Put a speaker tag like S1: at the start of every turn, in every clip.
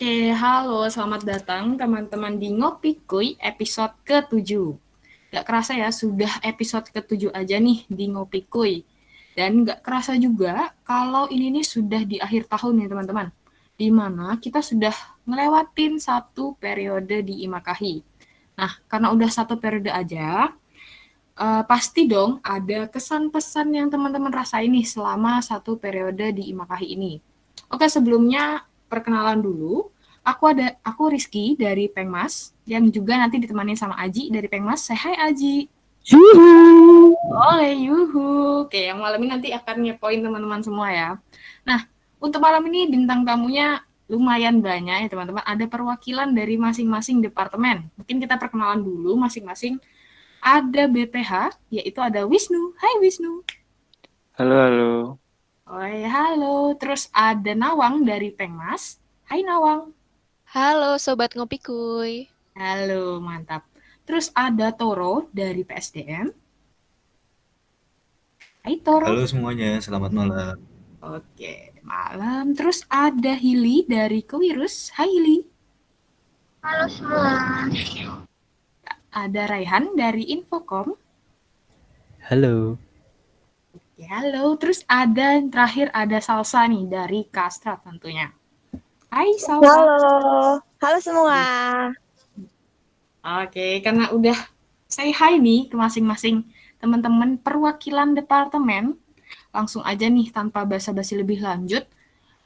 S1: Oke, halo, selamat datang teman-teman di Ngopi Kuy episode ke-7. Gak kerasa ya, sudah episode ke-7 aja nih di Ngopi Kuy. Dan gak kerasa juga kalau ini nih sudah di akhir tahun nih teman-teman. Dimana kita sudah ngelewatin satu periode di Imakahi. Nah, karena udah satu periode aja, pasti dong ada kesan pesan yang teman-teman rasain nih selama satu periode di Imakahi ini. Oke, sebelumnya perkenalan dulu. Aku Rizky dari Pengmas yang juga nanti ditemani sama Aji dari Pengmas. Say hi Aji.
S2: Yuhu.
S1: Boleh, yuhu. Oke, yang malam ini nanti akan ngepoin teman-teman semua ya. Nah, untuk malam ini bintang tamunya lumayan banyak ya teman-teman. Ada perwakilan dari masing-masing departemen. Mungkin kita perkenalan dulu masing-masing. Ada BPH, yaitu ada Wisnu. Hai Wisnu.
S2: Halo, halo.
S1: Oi, halo. Terus ada Nawang dari Pengmas. Hai Nawang.
S3: Halo Sobat Ngopi Kuy.
S1: Halo, mantap. Terus ada Toro dari PSDM. Hai Toro.
S4: Halo semuanya, selamat malam.
S1: Oke, malam. Terus ada Hili dari Kewirus. Hai Hili.
S5: Halo semua.
S1: Ada Raihan dari Infocom.
S2: Halo.
S1: Oke, halo. Terus ada yang terakhir ada Salsa nih dari Kastra tentunya. Hai Salsa.
S5: Halo. Halo semua.
S1: Oke, karena udah say hi nih ke masing-masing teman-teman perwakilan departemen, langsung aja nih tanpa basa-basi lebih lanjut,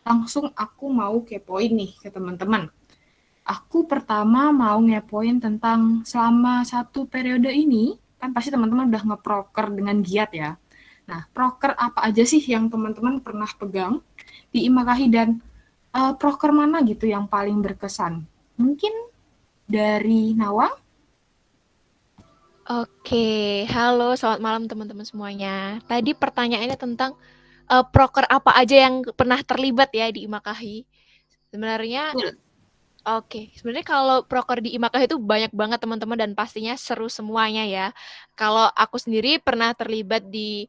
S1: langsung aku mau kepoin nih ke teman-teman. Aku pertama mau ngepoin tentang selama satu periode ini, kan pasti teman-teman udah ngeproker dengan giat ya. Nah, proker apa aja sih yang teman-teman pernah pegang di Imakahi dan proker mana gitu yang paling berkesan? Mungkin dari Nawang?
S3: Oke, halo selamat malam teman-teman semuanya. Tadi pertanyaannya tentang proker apa aja yang pernah terlibat ya di Imakahi. Sebenarnya sebenarnya kalau proker di Imakahi itu banyak banget teman-teman dan pastinya seru semuanya ya. Kalau aku sendiri pernah terlibat di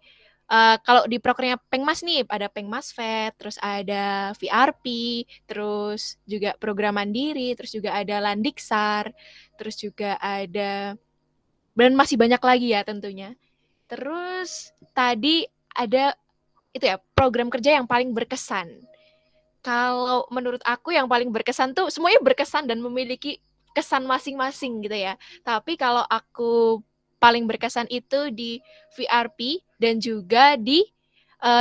S3: kalau di prokernya Pengmas nih, ada Pengmas Fed, terus ada VRP, terus juga program mandiri, terus juga ada Landiksar, terus juga ada dan masih banyak lagi ya tentunya. Terus tadi ada itu ya program kerja yang paling berkesan. Kalau menurut aku yang paling berkesan tuh semuanya berkesan dan memiliki kesan masing-masing gitu ya. Tapi kalau aku paling berkesan itu di VRP dan juga di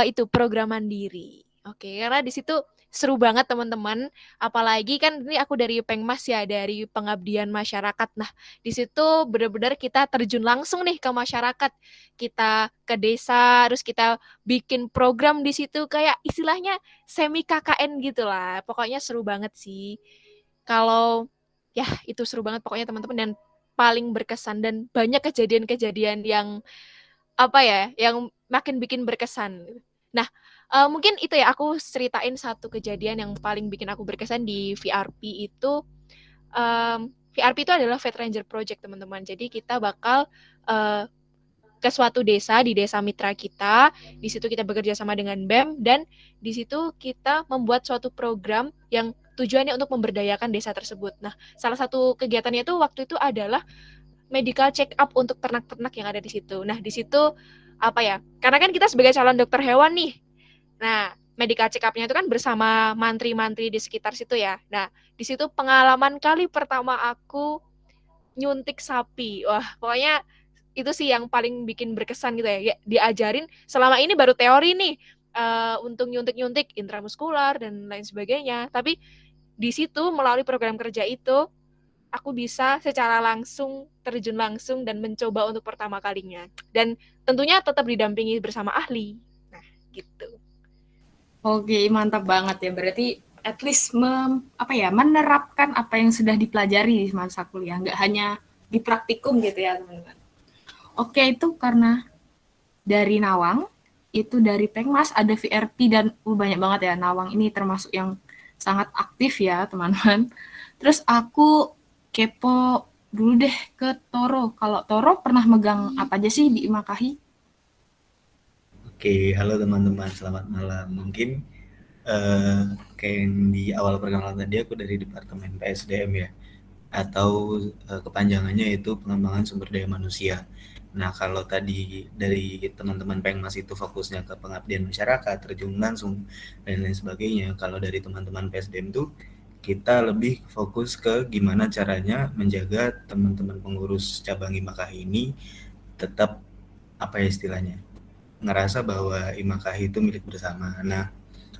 S3: itu program mandiri. Oke, karena di situ seru banget teman-teman. Apalagi kan ini aku dari Pengmas ya, dari pengabdian masyarakat. Nah, di situ benar-benar kita terjun langsung nih ke masyarakat. Kita ke desa, terus kita bikin program di situ kayak istilahnya semi KKN gitu lah. Pokoknya seru banget sih. Kalau ya itu seru banget pokoknya teman-teman dan paling berkesan dan banyak kejadian-kejadian yang apa ya, yang makin bikin berkesan. Nah, mungkin itu ya aku ceritain satu kejadian yang paling bikin aku berkesan di VRP itu. VRP itu adalah Vet Ranger Project teman-teman. Jadi kita bakal uh, ke suatu desa di desa mitra kita. Di situ kita bekerja sama dengan BEM dan di situ kita membuat suatu program yang tujuannya untuk memberdayakan desa tersebut. Nah, salah satu kegiatannya itu waktu itu adalah medical check up untuk ternak-ternak yang ada di situ. Nah, di situ apa ya? Karena kan kita sebagai calon dokter hewan nih. Nah, medical check up-nya itu kan bersama mantri-mantri di sekitar situ ya. Nah, di situ pengalaman kali pertama aku nyuntik sapi. Wah, pokoknya itu sih yang paling bikin berkesan gitu ya. Ya diajarin selama ini baru teori nih untuk nyuntik-nyuntik intramuskular dan lain sebagainya. Tapi di situ melalui program kerja itu aku bisa secara langsung terjun langsung dan mencoba untuk pertama kalinya. Dan tentunya tetap didampingi bersama ahli. Nah, gitu.
S1: Oke, mantap banget ya. Berarti at least menerapkan apa yang sudah dipelajari di masa kuliah, nggak hanya di praktikum gitu ya, teman-teman. Oke, itu karena dari Nawang, itu dari Pengmas, ada VRP dan banyak banget ya. Nawang ini termasuk yang sangat aktif ya, teman-teman. Terus aku kepo dulu deh ke Toro. Kalau Toro pernah megang apa aja sih di Imakahi?
S4: Oke, halo teman-teman, selamat malam. Mungkin kayak yang di awal perkenalan tadi, aku dari Departemen PSDM ya, atau kepanjangannya itu pengembangan sumber daya manusia. Nah, kalau tadi dari teman-teman Pengmas itu fokusnya ke pengabdian masyarakat, terjun langsung, dan lain sebagainya. Kalau dari teman-teman PSDM tuh, kita lebih fokus ke gimana caranya menjaga teman-teman pengurus cabang IMAKAHI ini tetap, apa ya istilahnya, ngerasa bahwa IMAKAHI itu milik bersama. Nah,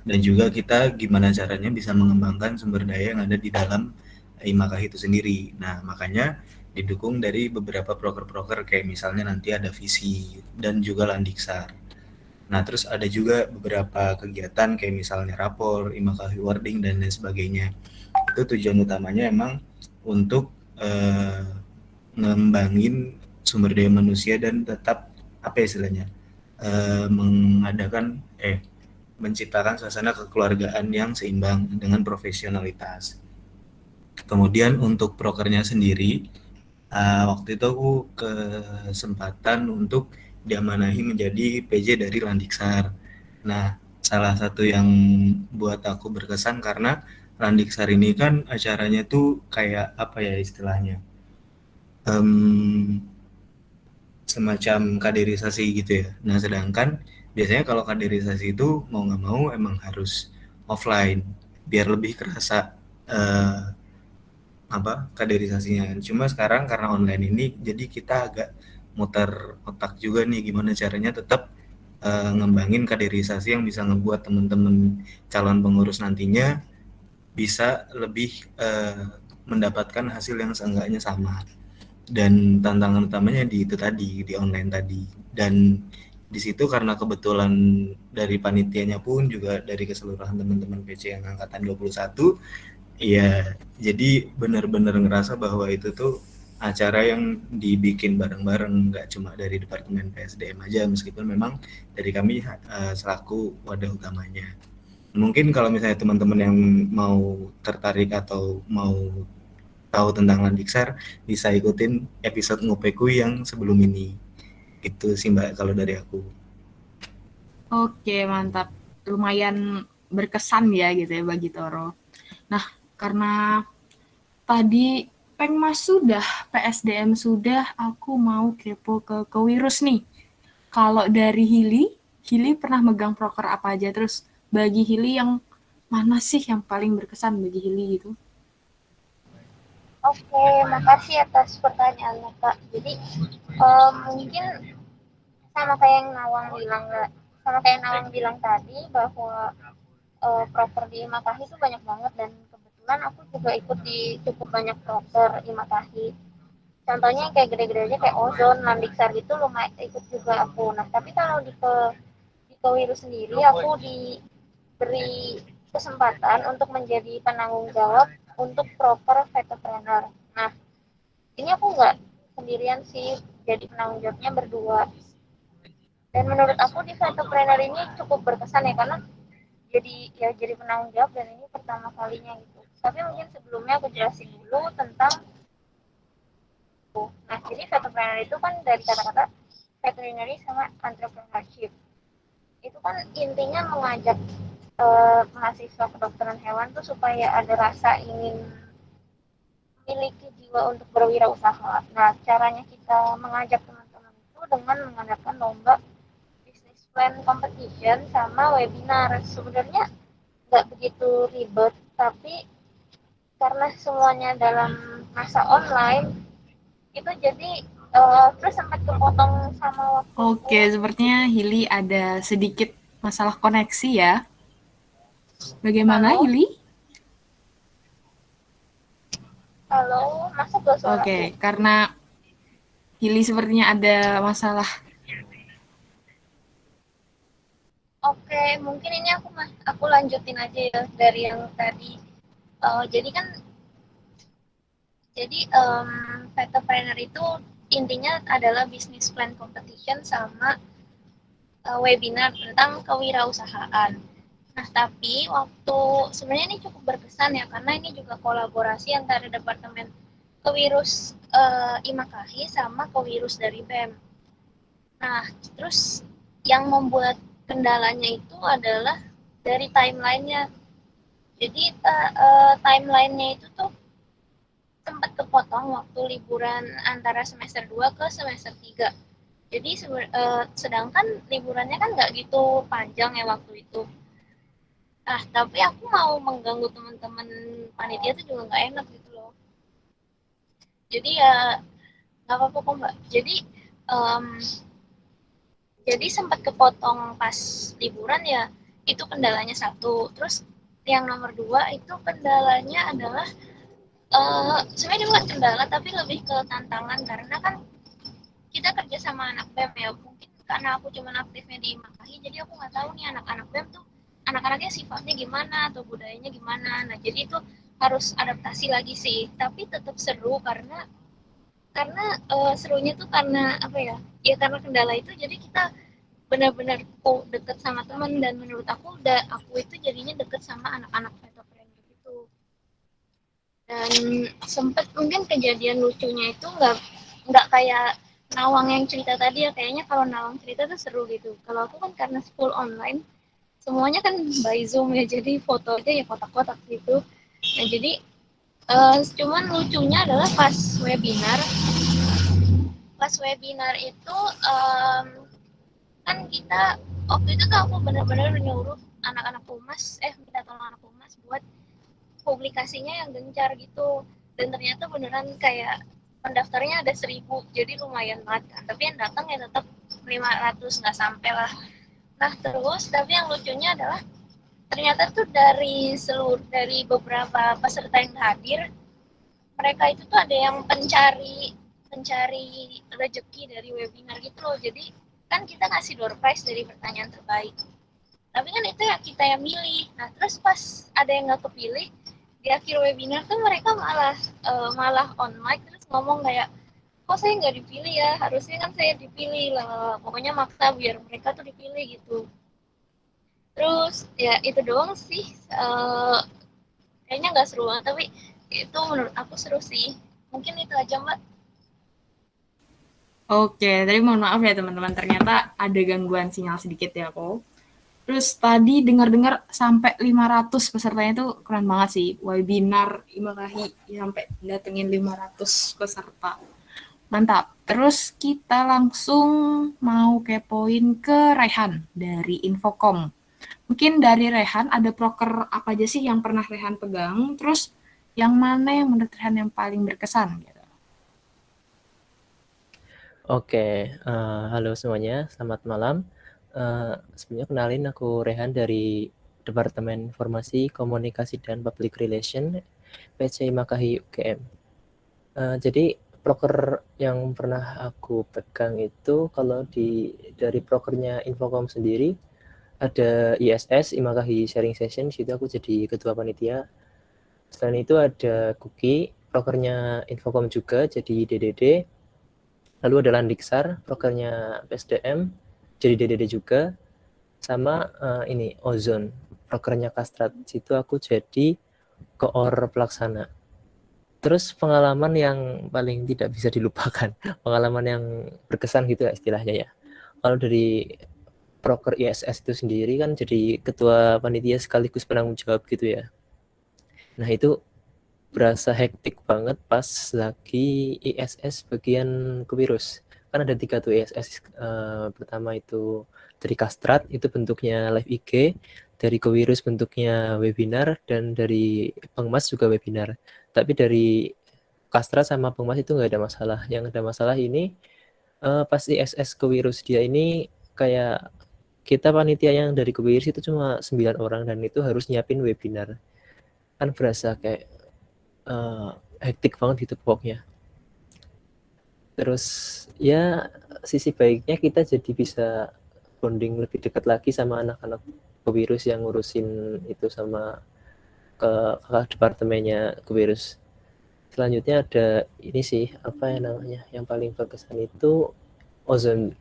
S4: dan juga kita gimana caranya bisa mengembangkan sumber daya yang ada di dalam IMAKAHI itu sendiri. Nah, makanya didukung dari beberapa proker-proker kayak misalnya nanti ada visi dan juga Landiksar. Nah, terus ada juga beberapa kegiatan kayak misalnya rapor, IMAKAHI wording, dan lain sebagainya. Itu tujuan utamanya emang untuk ngembangin sumber daya manusia dan tetap, apa ya istilahnya, mengadakan menciptakan suasana kekeluargaan yang seimbang dengan profesionalitas. Kemudian untuk prokernya sendiri, waktu itu aku kesempatan untuk diamanahi menjadi PJ dari Landiksar. Nah, salah satu yang buat aku berkesan karena Landiksar ini kan acaranya tuh kayak apa ya istilahnya, semacam kaderisasi gitu ya. Nah, sedangkan biasanya kalau kaderisasi itu mau nggak mau emang harus offline biar lebih kerasa kaderisasinya. Cuma sekarang karena online ini jadi kita agak muter otak juga nih gimana caranya tetap ngembangin kaderisasi yang bisa ngebuat teman-teman calon pengurus nantinya bisa lebih mendapatkan hasil yang seenggaknya sama. Dan tantangan utamanya di itu tadi, di online tadi. Dan di situ karena kebetulan dari panitianya pun juga dari keseluruhan teman-teman PC yang angkatan 21, ya jadi benar-benar ngerasa bahwa itu tuh acara yang dibikin bareng-bareng, nggak cuma dari Departemen PSDM aja, meskipun memang dari kami selaku wadah utamanya. Mungkin kalau misalnya teman-teman yang mau tertarik atau mau tahu tentang Landiksar bisa ikutin episode Ngopeku yang sebelum ini. Itu sih Mbak kalau dari aku.
S1: Oke, mantap. Lumayan berkesan ya gitu ya bagi Toro. Nah, karena tadi Pengmas sudah, PSDM sudah, aku mau kepo ke Kewirus nih. Kalau dari Hili pernah megang proker apa aja? Terus bagi Hili yang mana sih yang paling berkesan bagi Hili gitu?
S5: Oke, makasih atas pertanyaannya Kak. Jadi mungkin sama kayak yang Nawang bilang tadi bahwa proker di IMAKAHI itu banyak banget dan kebetulan aku juga ikut di cukup banyak proker IMAKAHI. Contohnya kayak gede-gede aja kayak ozon, Landiksar gitu lumayan ikut juga aku. Nah, tapi kalau di Kewiru sendiri aku diberi kesempatan untuk menjadi penanggung jawab untuk proper vetopreneur. Nah, ini aku nggak sendirian sih, jadi penanggung jawabnya berdua. Dan menurut aku di vetopreneur ini cukup berkesan ya karena jadi penanggung jawab dan ini pertama kalinya gitu. Tapi mungkin sebelumnya aku jelasin dulu tentang nah, jadi vetopreneur itu kan dari kata-kata veterinary sama entrepreneurship. Itu kan intinya mengajak mahasiswa kedokteran hewan tuh supaya ada rasa ingin memiliki jiwa untuk berwirausaha. Nah, caranya kita mengajak teman-teman itu dengan mengadakan lomba business plan competition sama webinar. Sebenarnya nggak begitu ribet, tapi karena semuanya dalam masa online, itu jadi terus sempat kepotong sama waktu.
S1: Oke, sepertinya Hili ada sedikit masalah koneksi ya. Bagaimana
S5: Halo?
S1: Hili?
S5: Halo, masuk gak suara?
S1: Oke, karena Hili sepertinya ada masalah.
S5: Oke, mungkin ini aku lanjutin aja ya dari yang tadi. Jadi vetopreneur itu intinya adalah business plan competition sama webinar tentang kewirausahaan. Nah, tapi sebenarnya ini cukup berkesan ya karena ini juga kolaborasi antara Departemen Kewirus IMAKAHI sama Kewirus dari BEM. Nah, terus yang membuat kendalanya itu adalah dari timelinenya. Jadi timelinenya itu tuh sempat kepotong waktu liburan antara semester 2 ke semester 3. Jadi sedangkan liburannya kan nggak gitu panjang ya waktu itu. Tapi aku mau mengganggu teman-teman panitia itu juga nggak enak gitu loh. Jadi ya nggak apa-apa kok Mbak. Jadi sempat kepotong pas liburan ya, itu kendalanya satu. Terus yang nomor 2 itu kendalanya adalah sebenarnya bukan kendala tapi lebih ke tantangan karena kan kita kerja sama anak BEM ya. Mungkin karena aku cuma aktifnya di Makahi, jadi aku nggak tahu nih anak-anak BEM tuh anak-anaknya sifatnya gimana atau budayanya gimana. Nah jadi itu harus adaptasi lagi sih. Tapi tetap seru karena serunya tuh karena apa ya? Ya karena kendala itu jadi kita benar-benar deket sama teman, dan menurut aku aku itu jadinya deket sama anak-anak veteran gitu. Dan sempat mungkin kejadian lucunya itu nggak kayak Nawang yang cerita tadi ya. Kayaknya kalau Nawang cerita tuh seru gitu. Kalau aku kan karena school online semuanya kan by Zoom ya, jadi foto aja ya kotak-kotak gitu. Nah jadi cuman lucunya adalah pas webinar itu kan kita waktu itu tuh aku benar-benar nyuruh anak-anak humas minta tolong anak humas buat publikasinya yang gencar gitu, dan ternyata beneran kayak pendaftarnya ada 1.000, jadi lumayan banget kan, tapi yang datang ya tetap 500, nggak sampai lah. Nah terus tapi yang lucunya adalah ternyata tuh dari beberapa peserta yang hadir, mereka itu tuh ada yang pencari rezeki dari webinar gitu loh. Jadi kan kita ngasih door prize dari pertanyaan terbaik, tapi kan itu ya kita yang milih. Nah terus pas ada yang nggak kepilih di akhir webinar tuh mereka malah on mic terus ngomong kayak, kok saya nggak dipilih ya, harusnya kan saya dipilih lah, pokoknya maksa biar mereka tuh dipilih gitu. Terus ya itu doang sih, kayaknya nggak seru banget, tapi itu menurut aku seru sih. Mungkin itu aja Mbak.
S1: Oke, tapi mohon maaf ya teman-teman, ternyata ada gangguan sinyal sedikit ya kok. Terus tadi dengar-dengar sampai 500 pesertanya itu keren banget sih. Webinar Imakahi sampai datengin 500 peserta. Mantap. Terus kita langsung mau kepoin ke Rehan dari Infocom. Mungkin dari Rehan ada proker apa aja sih yang pernah Rehan pegang? Terus yang mana yang menurut Rehan yang paling berkesan? Gitu.
S2: Oke, halo semuanya, selamat malam. Sebelumnya kenalin, aku Rehan dari Departemen Informasi, Komunikasi, dan Public Relation, PC Makahi UGM. Jadi proker yang pernah aku pegang itu, kalau dari prokernya Infocom sendiri, ada ISS, Imakahi Sharing Session, situ aku jadi ketua panitia. Selain itu ada Kuki, prokernya Infocom juga, jadi DDD. Lalu ada Landiksar, prokernya PSDM, jadi DDD juga. Sama ini Ozon, prokernya Kastrat, situ aku jadi koor pelaksana. Terus pengalaman yang paling tidak bisa dilupakan, pengalaman yang berkesan gitu ya istilahnya ya. Kalau dari proker ISS itu sendiri kan jadi ketua panitia sekaligus penanggung jawab gitu ya. Nah itu berasa hektik banget pas lagi ISS bagian kewirus. Kan ada 3 tuh ISS. Pertama itu dari Kastrat, itu bentuknya live IG. Dari kewirus bentuknya webinar. Dan dari Pengmas juga webinar. Tapi dari Kastrat sama Pengmas itu nggak ada masalah. Yang ada masalah ini pas ISS kewirus dia ini kayak kita panitia yang dari kewirus itu cuma 9 orang. Dan itu harus nyiapin webinar. Kan berasa kayak hektik banget gitu pokoknya. Terus ya sisi baiknya kita jadi bisa bonding lebih dekat lagi sama anak-anak kewirus yang ngurusin itu sama ke departemennya kewirus. Selanjutnya ada ini sih, apa ya namanya, yang paling berkesan itu Ozon,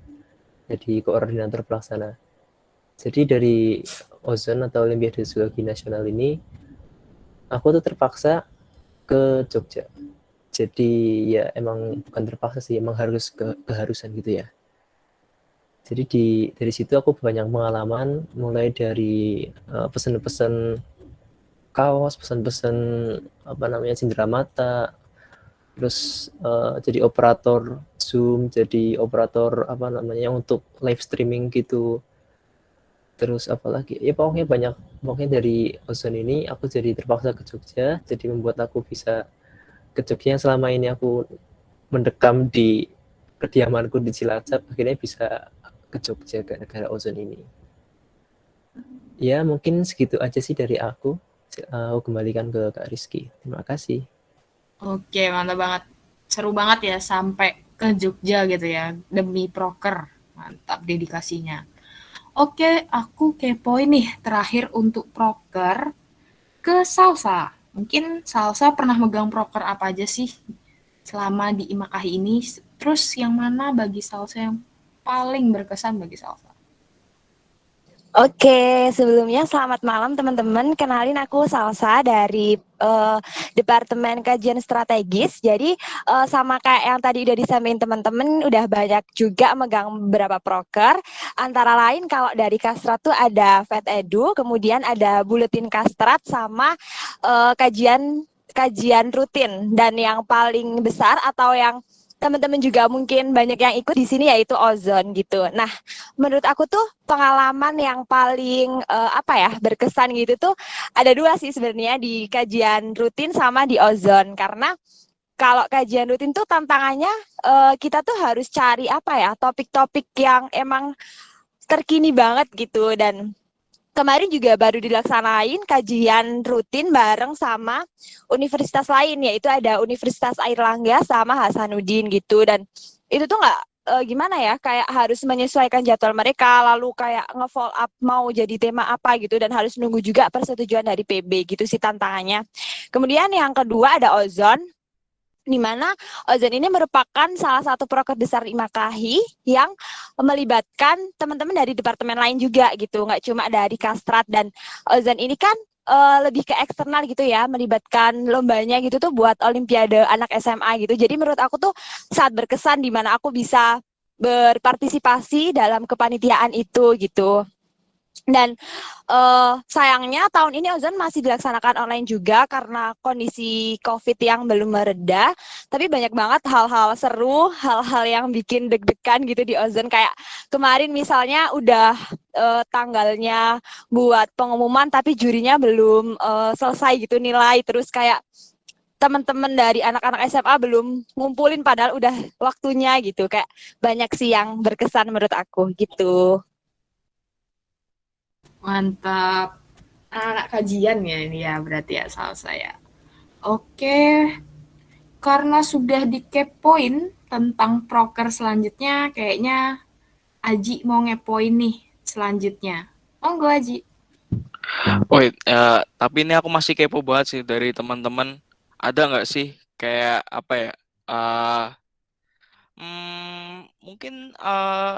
S2: jadi koordinator pelaksana. Jadi dari Ozon atau Olimpiade Zoologi Nasional ini aku tuh terpaksa ke Jogja. Jadi ya emang bukan terpaksa sih, emang harus keharusan gitu ya. Jadi dari situ aku banyak pengalaman, mulai dari pesen-pesen kaos, pesen-pesen cindera mata, terus jadi operator Zoom, jadi operator untuk live streaming gitu. Terus apalagi ya pokoknya dari Ozon ini aku jadi terpaksa ke Jogja, jadi membuat aku bisa ke Jogja yang selama ini aku mendekam di kediamanku di Cilacap, akhirnya bisa ke Jogja gara-gara Ozon ini. Ya mungkin segitu aja sih dari aku. Aku kembalikan ke Kak Rizky. Terima kasih.
S1: Oke, mantap banget. Seru banget ya sampai ke Jogja gitu ya, demi proker. Mantap dedikasinya. Oke, aku kepoin nih terakhir untuk proker ke Salsa. Mungkin Salsa pernah megang proker apa aja sih selama di IMAKAHI ini? Terus yang mana bagi Salsa yang paling berkesan bagi Salsa?
S6: Oke, sebelumnya selamat malam teman-teman. Kenalin aku Salsa dari Departemen Kajian Strategis. Jadi sama kayak yang tadi udah disampaikan teman-teman, udah banyak juga megang beberapa proker. Antara lain kalau dari Kastrat tuh ada FedEdu, kemudian ada Buletin Kastrat sama kajian rutin. Dan yang paling besar atau yang teman-teman juga mungkin banyak yang ikut di sini yaitu Ozon gitu. Nah, menurut aku tuh pengalaman yang paling berkesan gitu tuh ada dua sih sebenarnya, di kajian rutin sama di Ozon. Karena kalau kajian rutin tuh tantangannya kita tuh harus cari topik-topik yang emang terkini banget gitu. Dan kemarin juga baru dilaksanain kajian rutin bareng sama universitas lain, yaitu ada Universitas Airlangga sama Hasanuddin gitu. Dan itu tuh nggak gimana ya, kayak harus menyesuaikan jadwal mereka, lalu kayak nge-follow up mau jadi tema apa gitu, dan harus nunggu juga persetujuan dari PB gitu sih tantangannya. Kemudian yang kedua ada Ozon, di mana Ozon ini merupakan salah satu proker besar IMAKAHI yang melibatkan teman-teman dari departemen lain juga gitu, nggak cuma dari Kastrat. Dan Ozon ini kan lebih ke eksternal gitu ya, melibatkan lombanya gitu tuh buat Olimpiade anak SMA gitu. Jadi menurut aku tuh sangat berkesan di mana aku bisa berpartisipasi dalam kepanitiaan itu gitu. Dan sayangnya tahun ini Ozon masih dilaksanakan online juga karena kondisi COVID yang belum mereda. Tapi banyak banget hal-hal seru, hal-hal yang bikin deg-degan gitu di Ozon. Kayak kemarin misalnya udah tanggalnya buat pengumuman, tapi jurinya belum selesai gitu nilai. Terus kayak teman-teman dari anak-anak SMA belum ngumpulin padahal udah waktunya gitu. Kayak banyak sih yang berkesan menurut aku gitu.
S1: Mantap. Anak kajian ya ini ya berarti ya Salsa ya. Oke, karena sudah dikepoin tentang proker selanjutnya, kayaknya Aji mau ngepoin nih selanjutnya. Monggo Aji.
S7: Wait, tapi ini aku masih kepo banget sih dari teman-teman. Ada nggak sih kayak apa ya? eh mungkin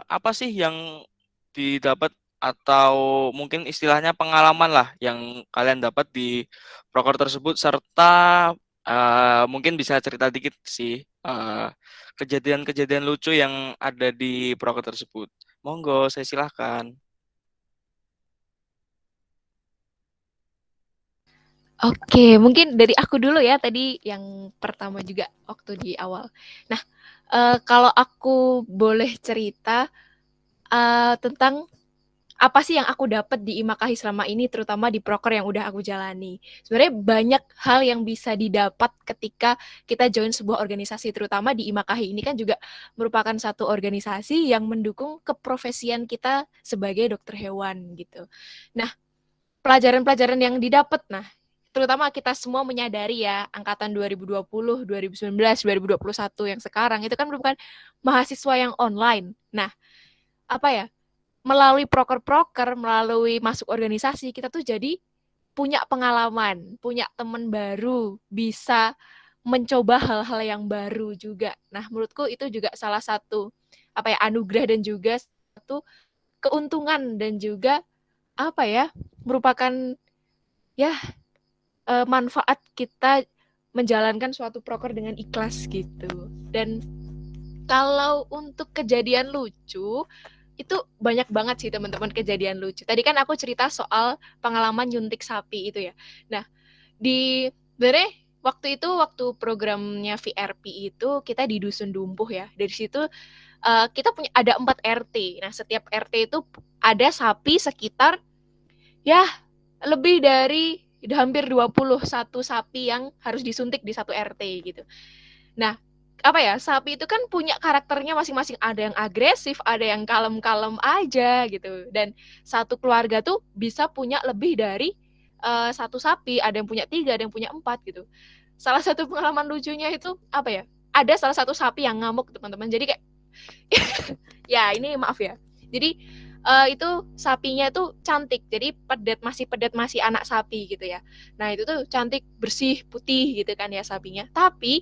S7: apa sih yang didapat atau mungkin istilahnya pengalaman lah yang kalian dapat di proker tersebut, serta mungkin bisa cerita dikit sih kejadian-kejadian lucu yang ada di proker tersebut. Monggo, saya silahkan.
S3: Oke, mungkin dari aku dulu ya, tadi yang pertama juga waktu di awal. Nah, kalau aku boleh cerita tentang apa sih yang aku dapat di IMAKAHI selama ini, terutama di proker yang udah aku jalani. Sebenarnya banyak hal yang bisa didapat ketika kita join sebuah organisasi, terutama di IMAKAHI ini kan juga merupakan satu organisasi yang mendukung keprofesian kita sebagai dokter hewan gitu. Nah, pelajaran-pelajaran yang didapat, terutama kita semua menyadari ya, angkatan 2020, 2019, 2021 yang sekarang itu kan merupakan mahasiswa yang online. Nah, melalui proker-proker, melalui masuk organisasi, kita tuh jadi punya pengalaman, punya teman baru, bisa mencoba hal-hal yang baru juga. Nah, menurutku itu juga salah satu anugerah dan juga satu keuntungan, dan juga merupakan manfaat kita menjalankan suatu proker dengan ikhlas gitu. Dan kalau untuk kejadian lucu, itu banyak banget sih teman-teman kejadian lucu. Tadi kan aku cerita soal pengalaman nyuntik sapi itu ya. Nah, sebenarnya waktu programnya VRP itu kita di Dusun Dumpuh ya. Dari situ kita punya ada 4 RT. Nah, setiap RT itu ada sapi sekitar ya lebih dari hampir 21 sapi yang harus disuntik di satu RT gitu. Nah, apa ya, sapi itu kan punya karakternya masing-masing, ada yang agresif, ada yang kalem-kalem aja gitu. Dan satu keluarga tuh bisa punya lebih dari satu sapi, ada yang punya 3, ada yang punya 4 gitu. Salah satu pengalaman lucunya itu apa ya? Ada salah satu sapi yang ngamuk teman-teman. Jadi kayak ya ini maaf ya. Jadi itu sapinya tuh cantik. Jadi pedet masih anak sapi gitu ya. Nah, itu tuh cantik, bersih, putih gitu kan ya sapinya. Tapi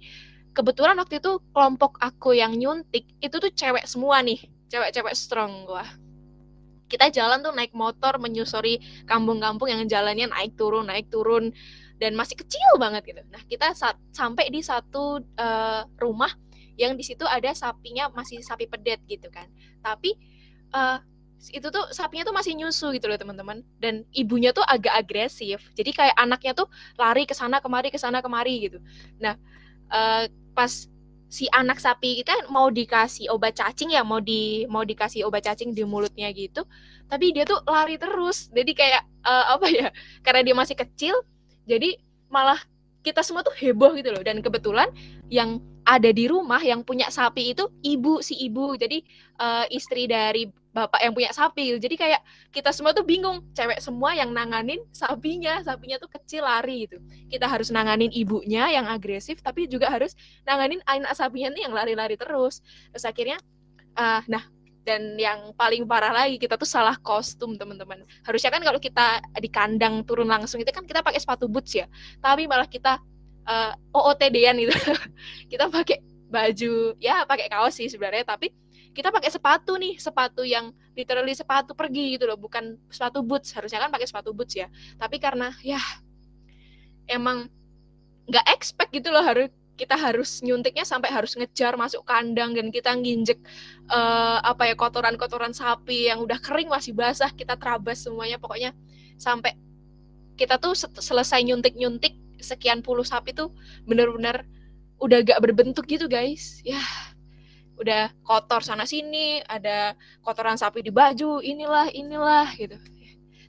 S3: kebetulan waktu itu kelompok aku yang nyuntik itu tuh cewek semua nih, cewek-cewek strong. Wah, kita jalan tuh naik motor menyusuri kampung-kampung yang jalannya naik turun dan masih kecil banget gitu. Nah, kita sampai di satu rumah yang di situ ada sapinya masih sapi pedet gitu kan. Tapi itu tuh sapinya tuh masih nyusu gitu loh teman-teman, dan ibunya tuh agak agresif. Jadi kayak anaknya tuh lari ke sana kemari gitu. Nah, pas si anak sapi kita mau dikasih obat cacing ya, mau dikasih obat cacing di mulutnya gitu, tapi dia tuh lari terus. Jadi kayak apa ya, karena dia masih kecil jadi malah kita semua tuh heboh gitu loh. Dan kebetulan yang ada di rumah yang punya sapi itu si ibu, jadi istri dari bapak yang punya sapi. Jadi kayak kita semua tuh bingung, cewek semua yang nanganin sapinya tuh kecil lari gitu. Kita harus nanganin ibunya yang agresif, tapi juga harus nanganin anak sapinya nih yang lari-lari terus. Terus akhirnya nah, dan yang paling parah lagi, kita tuh salah kostum teman-teman. Harusnya kan kalau kita di kandang turun langsung itu kan kita pakai sepatu boots ya, tapi malah kita OOTD-an gitu. Kita pakai baju ya, pakai kaos sih sebenarnya, tapi kita pakai sepatu yang literally sepatu pergi gitu loh, bukan sepatu boots. Harusnya kan pakai sepatu boots ya, tapi karena ya emang nggak expect gitu loh, kita harus nyuntiknya sampai harus ngejar masuk kandang, dan kita nginjek kotoran-kotoran sapi yang udah kering masih basah, kita terabas semuanya. Pokoknya sampai kita tuh selesai nyuntik sekian puluh sapi tuh bener-bener udah gak berbentuk gitu guys. Ya udah kotor sana sini, ada kotoran sapi di baju, inilah gitu.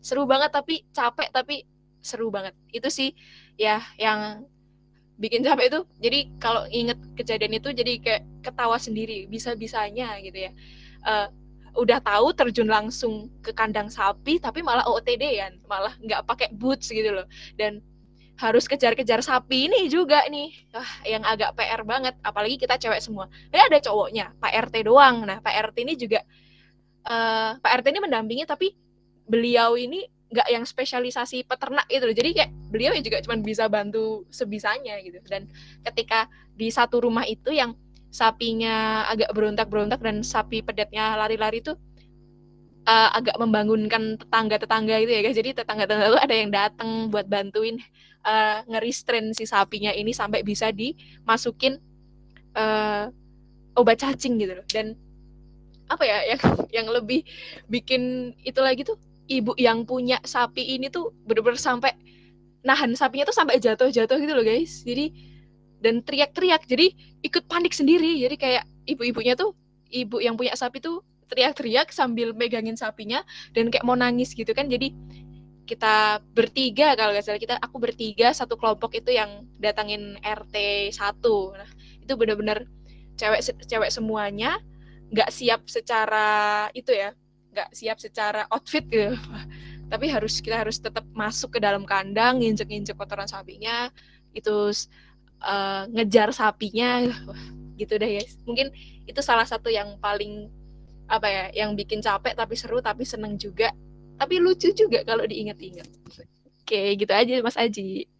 S3: Seru banget, tapi capek, tapi seru banget. Itu sih ya yang bikin capek itu. Jadi kalau inget kejadian itu jadi kayak ketawa sendiri, bisa-bisanya gitu ya. Udah tahu terjun langsung ke kandang sapi, tapi malah OOTD-an, malah nggak pakai boots gitu loh. Dan harus kejar-kejar sapi ini juga nih, yang agak PR banget. Apalagi kita cewek semua. Ada cowoknya, Pak RT doang. Nah, Pak RT ini juga Pak RT ini mendampingi, tapi beliau ini nggak yang spesialisasi peternak gitu loh. Jadi kayak beliau juga cuma bisa bantu sebisanya gitu. Dan ketika di satu rumah itu yang sapinya agak berontak-berontak dan sapi pedetnya lari-lari tuh agak membangunkan tetangga-tetangga gitu ya guys. Jadi tetangga-tetangga itu ada yang datang buat bantuin ngerestrain si sapinya ini sampai bisa dimasukin obat cacing gitu loh. Dan apa ya yang lebih bikin itu lagi tuh, ibu yang punya sapi ini tuh bener-bener sampai nahan sapinya tuh sampai jatuh-jatuh gitu loh guys. Jadi dan teriak-teriak, jadi ikut panik sendiri. Jadi kayak ibu-ibunya tuh, ibu yang punya sapi tuh teriak-teriak sambil megangin sapinya dan kayak mau nangis gitu kan. Jadi kita bertiga, kalau nggak salah aku bertiga satu kelompok itu yang datangin RT 1. Nah, itu benar-benar cewek semuanya, nggak siap secara itu ya, nggak siap secara outfit gitu. Tapi kita harus tetap masuk ke dalam kandang, nginjek-nginjek kotoran sapinya, itu ngejar sapinya. Wah, gitu deh guys. Mungkin itu salah satu yang paling apa ya, yang bikin capek tapi seru, tapi seneng juga, tapi lucu juga kalau diingat-ingat. Oke, gitu aja Mas Aji.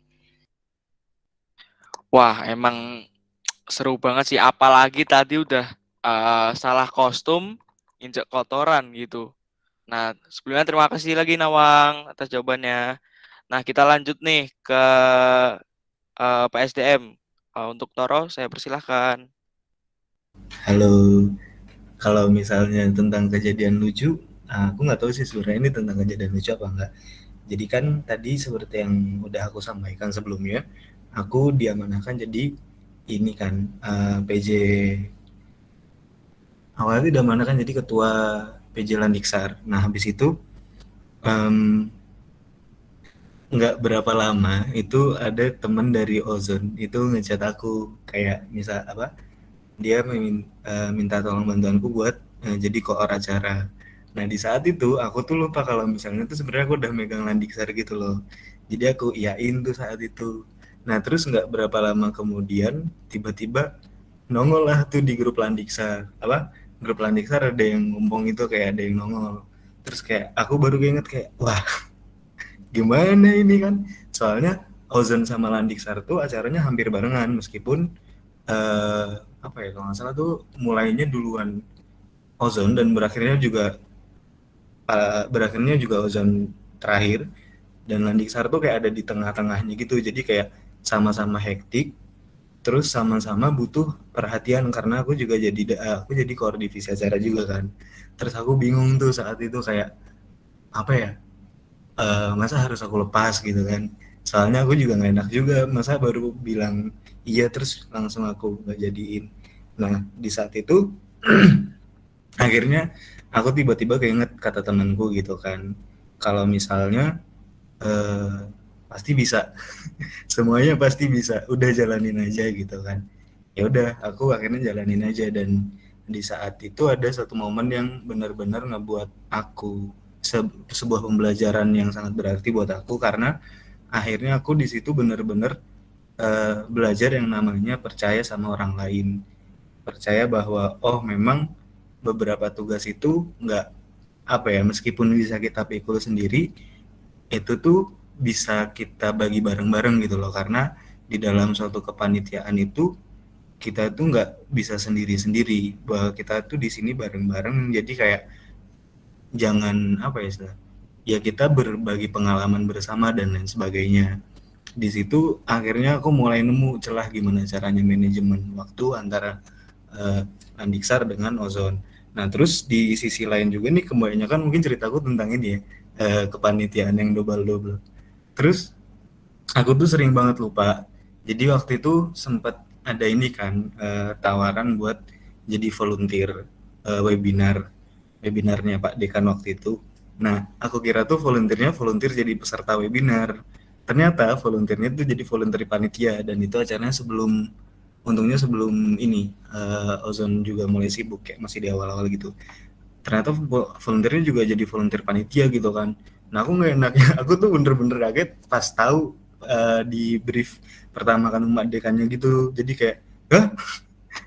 S7: Wah, emang seru banget sih. Apalagi tadi udah salah kostum, injek kotoran gitu. Nah, sebelumnya terima kasih lagi Nawang atas jawabannya. Nah, kita lanjut nih ke PSDM. Untuk Toro, saya persilahkan.
S4: Halo, Kalau misalnya tentang kejadian lucu, aku nggak tahu sih sebenarnya ini tentang kejadian lucu apa enggak. Jadi kan tadi seperti yang udah aku sampaikan sebelumnya, aku diamanahkan jadi ini kan PJ, awalnya diamanahkan jadi ketua PJ Landiksar. Nah habis itu em, nggak berapa lama itu ada temen dari Ozon itu ngechat aku kayak misal apa, dia minta tolong bantuanku buat jadi koor acara. Nah di saat itu aku tuh lupa kalau misalnya tuh sebenarnya aku udah megang Landiksar gitu loh. Jadi aku iyain tuh saat itu. Nah terus nggak berapa lama kemudian tiba-tiba nongol lah tuh di grup Landiksar. Apa? Grup Landiksar ada yang ngomong itu kayak ada yang nongol. Terus kayak aku baru inget kayak wah gimana ini kan. Soalnya Ozon sama Landiksar tuh acaranya hampir barengan meskipun apa ya kalau nggak salah tuh mulainya duluan Ozon dan berakhirnya juga Ozon terakhir, dan Landiksar tuh kayak ada di tengah-tengahnya gitu, jadi kayak sama-sama hektik terus sama-sama butuh perhatian karena aku jadi koor divisi acara juga kan. Terus aku bingung tuh saat itu kayak apa ya, masa harus aku lepas gitu kan, soalnya aku juga nggak enak juga masa baru bilang iya terus langsung aku nggak jadiin. Nah di saat itu akhirnya aku tiba-tiba keinget kata temanku gitu kan, kalau misalnya eh, pasti bisa semuanya pasti bisa, udah jalanin aja gitu kan. Ya udah aku akhirnya jalanin aja, dan di saat itu ada satu momen yang benar-benar ngebuat aku sebuah pembelajaran yang sangat berarti buat aku, karena akhirnya aku di situ benar-benar belajar yang namanya percaya sama orang lain, percaya bahwa oh memang beberapa tugas itu nggak apa ya, meskipun bisa kita pikul sendiri itu tuh bisa kita bagi bareng-bareng gitu loh, karena di dalam suatu kepanitiaan itu kita tuh nggak bisa sendiri-sendiri, bahwa kita tuh di sini bareng-bareng, jadi kayak jangan apa ya istilah, ya kita berbagi pengalaman bersama dan lain sebagainya. Di situ akhirnya aku mulai nemu celah gimana caranya manajemen waktu antara Landiksar dengan Ozon. Nah terus di sisi lain juga nih kebanyakan mungkin ceritaku tentang ini ya, kepanitiaan yang double-double. Terus aku tuh sering banget lupa. Jadi waktu itu sempat ada ini kan tawaran buat jadi volunteer webinarnya Pak Dekan waktu itu. Nah, aku kira tuh volunteer jadi peserta webinar. Ternyata volunteernya tuh jadi volunteer panitia, dan itu acaranya untungnya sebelum ini Ozon juga mulai sibuk kayak masih di awal-awal gitu. Ternyata volunteernya juga jadi volunteer panitia gitu kan. Nah aku nggak enaknya, aku tuh bener-bener kaget pas tahu di brief pertama kan Mbak Dekannya gitu. Jadi kayak, hah?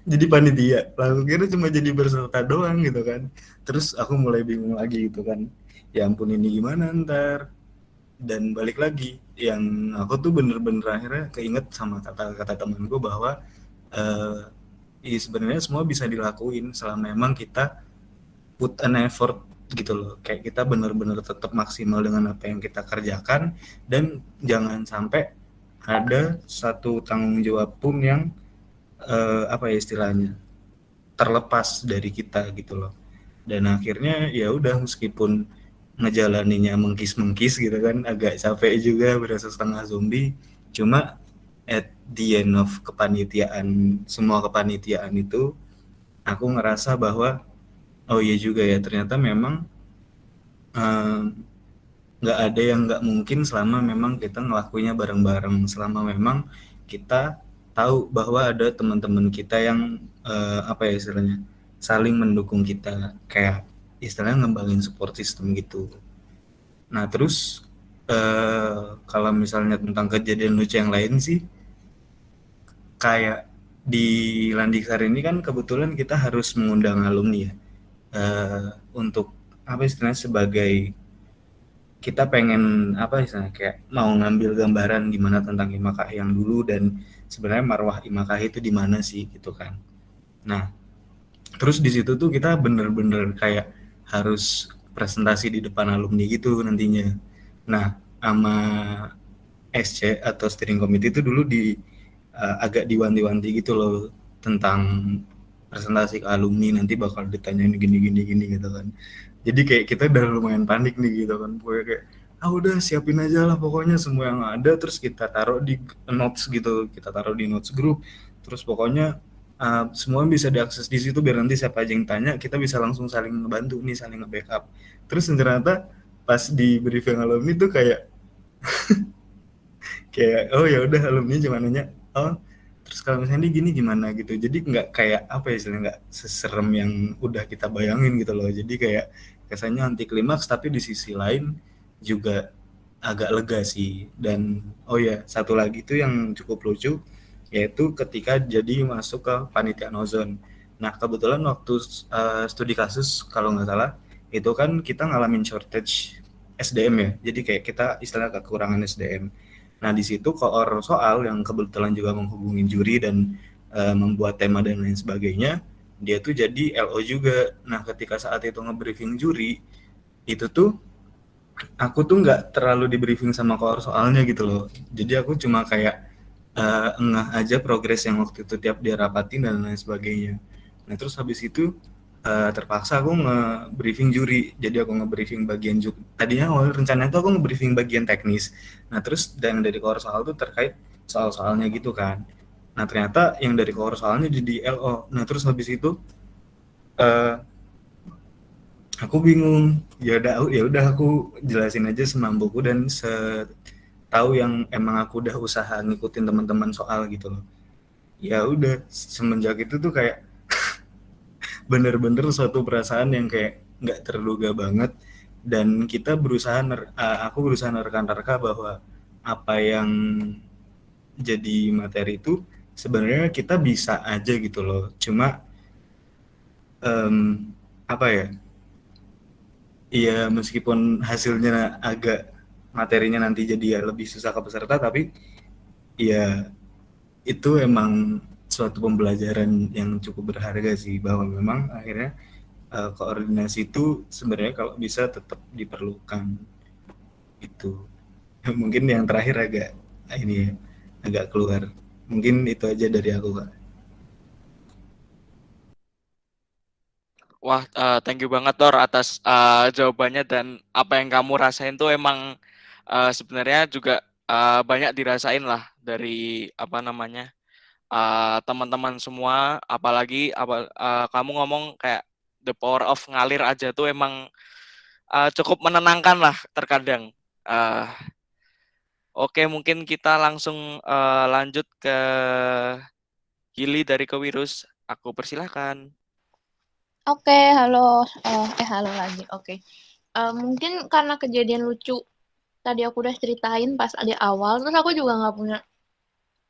S4: Jadi panitia? Lah aku kira cuma jadi peserta doang gitu kan. Terus aku mulai bingung lagi gitu kan. Ya ampun ini gimana ntar? Dan balik lagi, yang aku tuh bener-bener akhirnya keinget sama kata-kata temanku bahwa sebenarnya semua bisa dilakuin selama memang kita put an effort gitu loh, kayak kita benar-benar tetap maksimal dengan apa yang kita kerjakan, dan jangan sampai ada satu tanggung jawab pun yang apa ya istilahnya terlepas dari kita gitu loh. Dan akhirnya ya udah meskipun ngejalaninya mengkis-mengkis gitu kan, agak capek juga, berasa setengah zombie, cuma at the end of semua kepanitiaan itu aku ngerasa bahwa oh iya juga ya, ternyata memang nggak ada yang nggak mungkin selama memang kita ngelakuinnya bareng-bareng, selama memang kita tahu bahwa ada teman-teman kita yang apa ya istilahnya saling mendukung kita, kayak istilahnya ngembangin support system gitu. Nah terus kalau misalnya tentang kejadian lucu yang lain sih, kayak di Landiksar ini kan kebetulan kita harus mengundang alumni ya, untuk apa istilahnya sebagai kita pengen apa istilahnya kayak mau ngambil gambaran gimana tentang IMAKAHI yang dulu, dan sebenarnya marwah IMAKAHI itu di mana sih gitu kan. Nah terus di situ tuh kita bener-bener kayak harus presentasi di depan alumni gitu nantinya. Nah sama SC atau steering committee itu dulu agak diwanti-wanti gitu loh tentang presentasi ke alumni nanti bakal ditanyain gini gitu kan. Jadi kayak kita udah lumayan panik nih gitu kan, pokoknya kayak udah siapin aja lah pokoknya semua yang ada, terus kita taruh di notes gitu, kita taruh di notes group, terus pokoknya semua bisa diakses di situ biar nanti siapa aja yang tanya kita bisa langsung saling ngebantu nih, saling nge-backup. Terus ternyata pas di briefing alumni tuh kayak oh ya udah alumni cuma nanya terus kalau misalnya ini gini gimana gitu, jadi nggak kayak apa ya istilahnya, nggak seserem yang udah kita bayangin gitu loh. Jadi kayak kesannya anti klimaks tapi di sisi lain juga agak lega sih. Dan oh ya satu lagi tuh yang cukup lucu, yaitu ketika jadi masuk ke panitia ozon. Nah kebetulan waktu studi kasus kalau nggak salah itu kan kita ngalamin shortage SDM ya, jadi kayak kita istilah kekurangan SDM. Nah di situ koor soal yang kebetulan juga menghubungi juri dan membuat tema dan lain sebagainya, dia tuh jadi LO juga. Nah ketika saat itu nge-briefing juri, itu tuh aku tuh nggak terlalu di briefing sama koor soalnya gitu loh. Jadi aku cuma kayak ngeh aja progres yang waktu itu tiap dia rapatin dan lain sebagainya. Nah terus habis itu terpaksa aku nge-briefing juri. Jadi aku nge-briefing bagian tadinya rencananya tuh aku nge-briefing bagian teknis. Nah terus dan dari core soal tuh terkait soal-soalnya gitu kan. Nah ternyata yang dari core soalnya jadi LO. Nah terus habis itu uh, aku bingung. Ya udah aku jelasin aja semampuku dan tahu yang emang aku udah usaha ngikutin teman-teman soal gitu loh. Ya udah semenjak itu tuh kayak bener-bener suatu perasaan yang kayak nggak terduga banget, dan kita berusaha aku berusaha nerka bahwa apa yang jadi materi itu sebenarnya kita bisa aja gitu loh. Cuma apa ya, iya meskipun hasilnya agak materinya nanti jadi ya lebih susah ke peserta, tapi ya itu emang suatu pembelajaran yang cukup berharga sih, bahwa memang akhirnya koordinasi itu sebenarnya kalau bisa tetap diperlukan itu. Mungkin yang terakhir agak ini ya, agak keluar. Mungkin itu aja dari aku, Kak.
S7: Wah, thank you banget Tor atas jawabannya, dan apa yang kamu rasain tuh emang sebenarnya juga banyak dirasain lah dari apa namanya teman-teman semua. Apalagi kamu ngomong kayak the power of ngalir aja tuh emang cukup menenangkan lah terkadang. Uh, Oke, mungkin kita langsung lanjut ke Gili dari Kewirus. Aku persilahkan.
S3: Oke, halo. Halo lagi. Oke. Mungkin karena kejadian lucu tadi aku udah ceritain pas di awal, terus aku juga nggak punya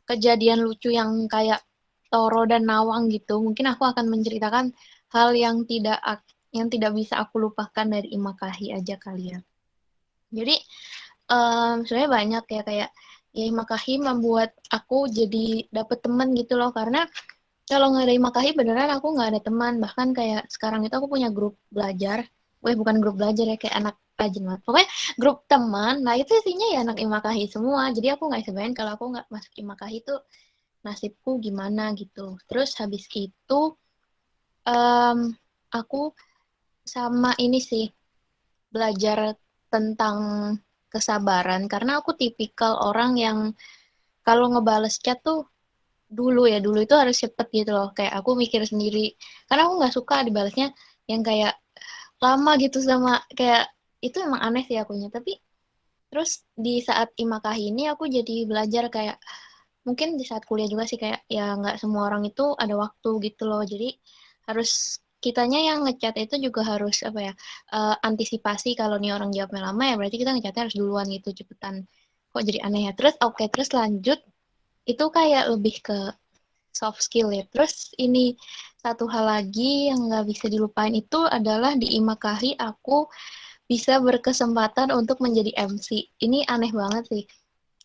S3: kejadian lucu yang kayak Toro dan Nawang gitu. Mungkin aku akan menceritakan hal yang tidak bisa aku lupakan dari Imakahi aja kali ya. Jadi sebenarnya banyak ya, kayak ya Imakahi membuat aku jadi dapet teman gitu loh, karena kalau nggak ada Imakahi beneran aku nggak ada teman. Bahkan kayak sekarang itu aku punya grup belajar. Bukan grup belajar ya, kayak anak rajin banget. Pokoknya grup teman, nah itu isinya ya anak Imakahi semua. Jadi aku nggak bisa bayangin kalau aku nggak masuk Imakahi itu nasibku gimana gitu. Terus habis itu aku sama ini sih belajar tentang kesabaran, karena aku tipikal orang yang kalau ngebales chat tuh dulu itu harus cepet gitu loh, kayak aku mikir sendiri, karena aku nggak suka dibalasnya yang kayak lama gitu, sama kayak itu emang aneh sih akunya. Tapi terus di saat Imakahi ini aku jadi belajar kayak, mungkin di saat kuliah juga sih, kayak ya nggak semua orang itu ada waktu gitu loh. Jadi harus kitanya yang ngechat itu juga harus apa ya, antisipasi kalau nih orang jawabnya lama ya berarti kita ngechatnya harus duluan gitu, cepetan. Kok jadi aneh ya. Terus oke, terus lanjut itu kayak lebih ke soft skill ya. Terus ini satu hal lagi yang nggak bisa dilupain itu adalah di Imakahi aku bisa berkesempatan untuk menjadi MC. Ini aneh banget sih.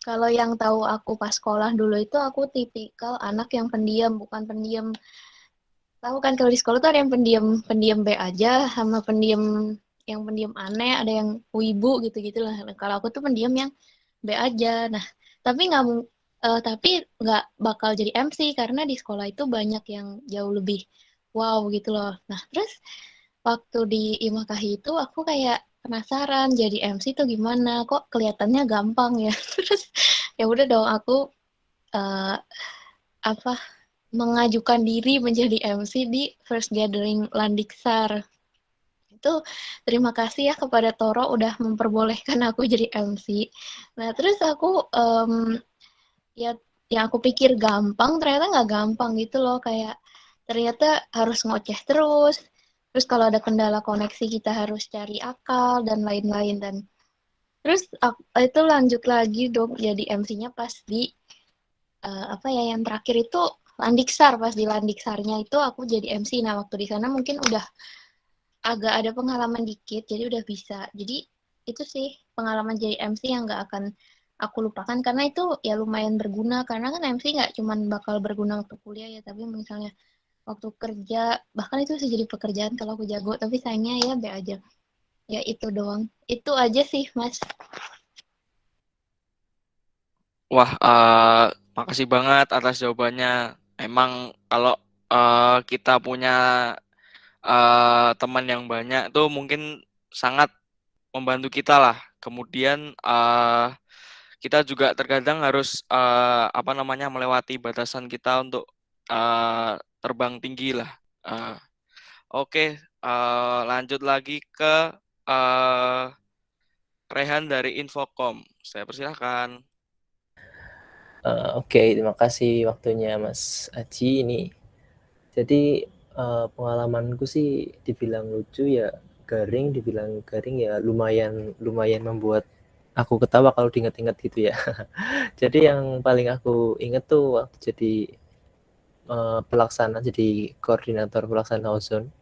S3: Kalau yang tahu aku pas sekolah dulu itu aku tipikal anak yang pendiam, bukan pendiam. Tahu kan kalau di sekolah tuh ada yang pendiam B aja, sama pendiam aneh, ada yang wibu gitu-gitu lah. Nah, kalau aku tuh pendiam yang B aja. Nah, tapi nggak bakal jadi MC karena di sekolah itu banyak yang jauh lebih
S8: wow gitu loh. Nah, terus waktu di Imakahi itu aku kayak penasaran jadi MC tuh gimana, kok kelihatannya gampang ya. Terus ya udah dong aku eh, apa mengajukan diri menjadi MC di First Gathering Landiksar. Itu terima kasih ya kepada Toro udah memperbolehkan aku jadi MC. Nah, terus aku ya yang aku pikir gampang ternyata nggak gampang gitu loh, kayak ternyata harus ngoceh terus kalau ada kendala koneksi kita harus cari akal dan lain-lain. Dan terus itu lanjut lagi dong jadi MC-nya pas di apa ya yang terakhir itu Landiksar. Pas di Landiksarnya itu aku jadi MC. Nah, waktu di sana mungkin udah agak ada pengalaman dikit jadi udah bisa. Jadi itu sih pengalaman jadi MC yang nggak akan aku lupakan karena itu ya lumayan berguna, karena kan MC nggak cuman bakal berguna untuk kuliah ya, tapi misalnya waktu kerja bahkan itu bisa jadi pekerjaan kalau aku jago, tapi sayangnya ya be aja. Ya itu doang, itu aja sih Mas.
S7: Wah, makasih banget atas jawabannya. Emang kalau kita punya teman yang banyak tuh mungkin sangat membantu kita lah. Kemudian kita juga terkadang harus apa namanya melewati batasan kita untuk terbang tinggi lah. Uh, Oke, lanjut lagi ke uh, Rehan dari Infocom. Saya persilahkan.
S2: Oke, terima kasih waktunya Mas Aji ini. Jadi pengalamanku sih dibilang lucu ya garing, dibilang garing ya lumayan membuat aku ketawa kalau diingat-ingat gitu ya. Jadi yang paling aku inget tuh waktu jadi pelaksana, jadi koordinator pelaksana Ozon.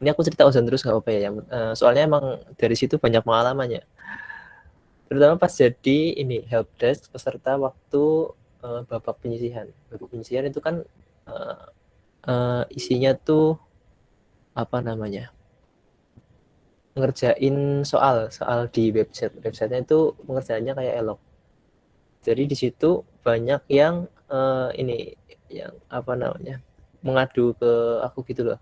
S2: Ini aku cerita Ozon terus nggak apa ya? Soalnya emang dari situ banyak pengalamannya. Terutama pas jadi ini helpdesk peserta waktu babak penyisihan. Babak penyisihan itu kan isinya tuh apa namanya? Ngerjain soal di websitenya itu pengerjaannya kayak elok. Jadi di situ banyak yang ini yang apa namanya mengadu ke aku gitu loh,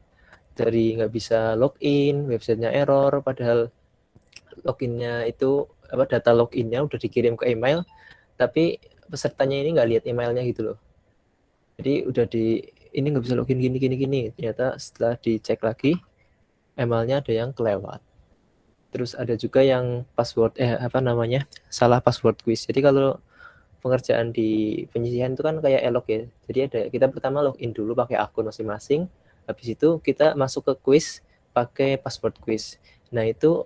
S2: dari nggak bisa login, websitenya error, padahal loginnya itu apa data loginnya udah dikirim ke email, tapi pesertanya ini nggak lihat emailnya gitu loh. Jadi udah ini nggak bisa login gini, ternyata setelah dicek lagi emailnya ada yang kelewat. Terus ada juga yang password salah password quiz. Jadi kalau pengerjaan di penyisihan itu kan kayak elok ya. Jadi kita pertama login dulu pakai akun masing-masing. Habis itu kita masuk ke quiz pakai password quiz. Nah, itu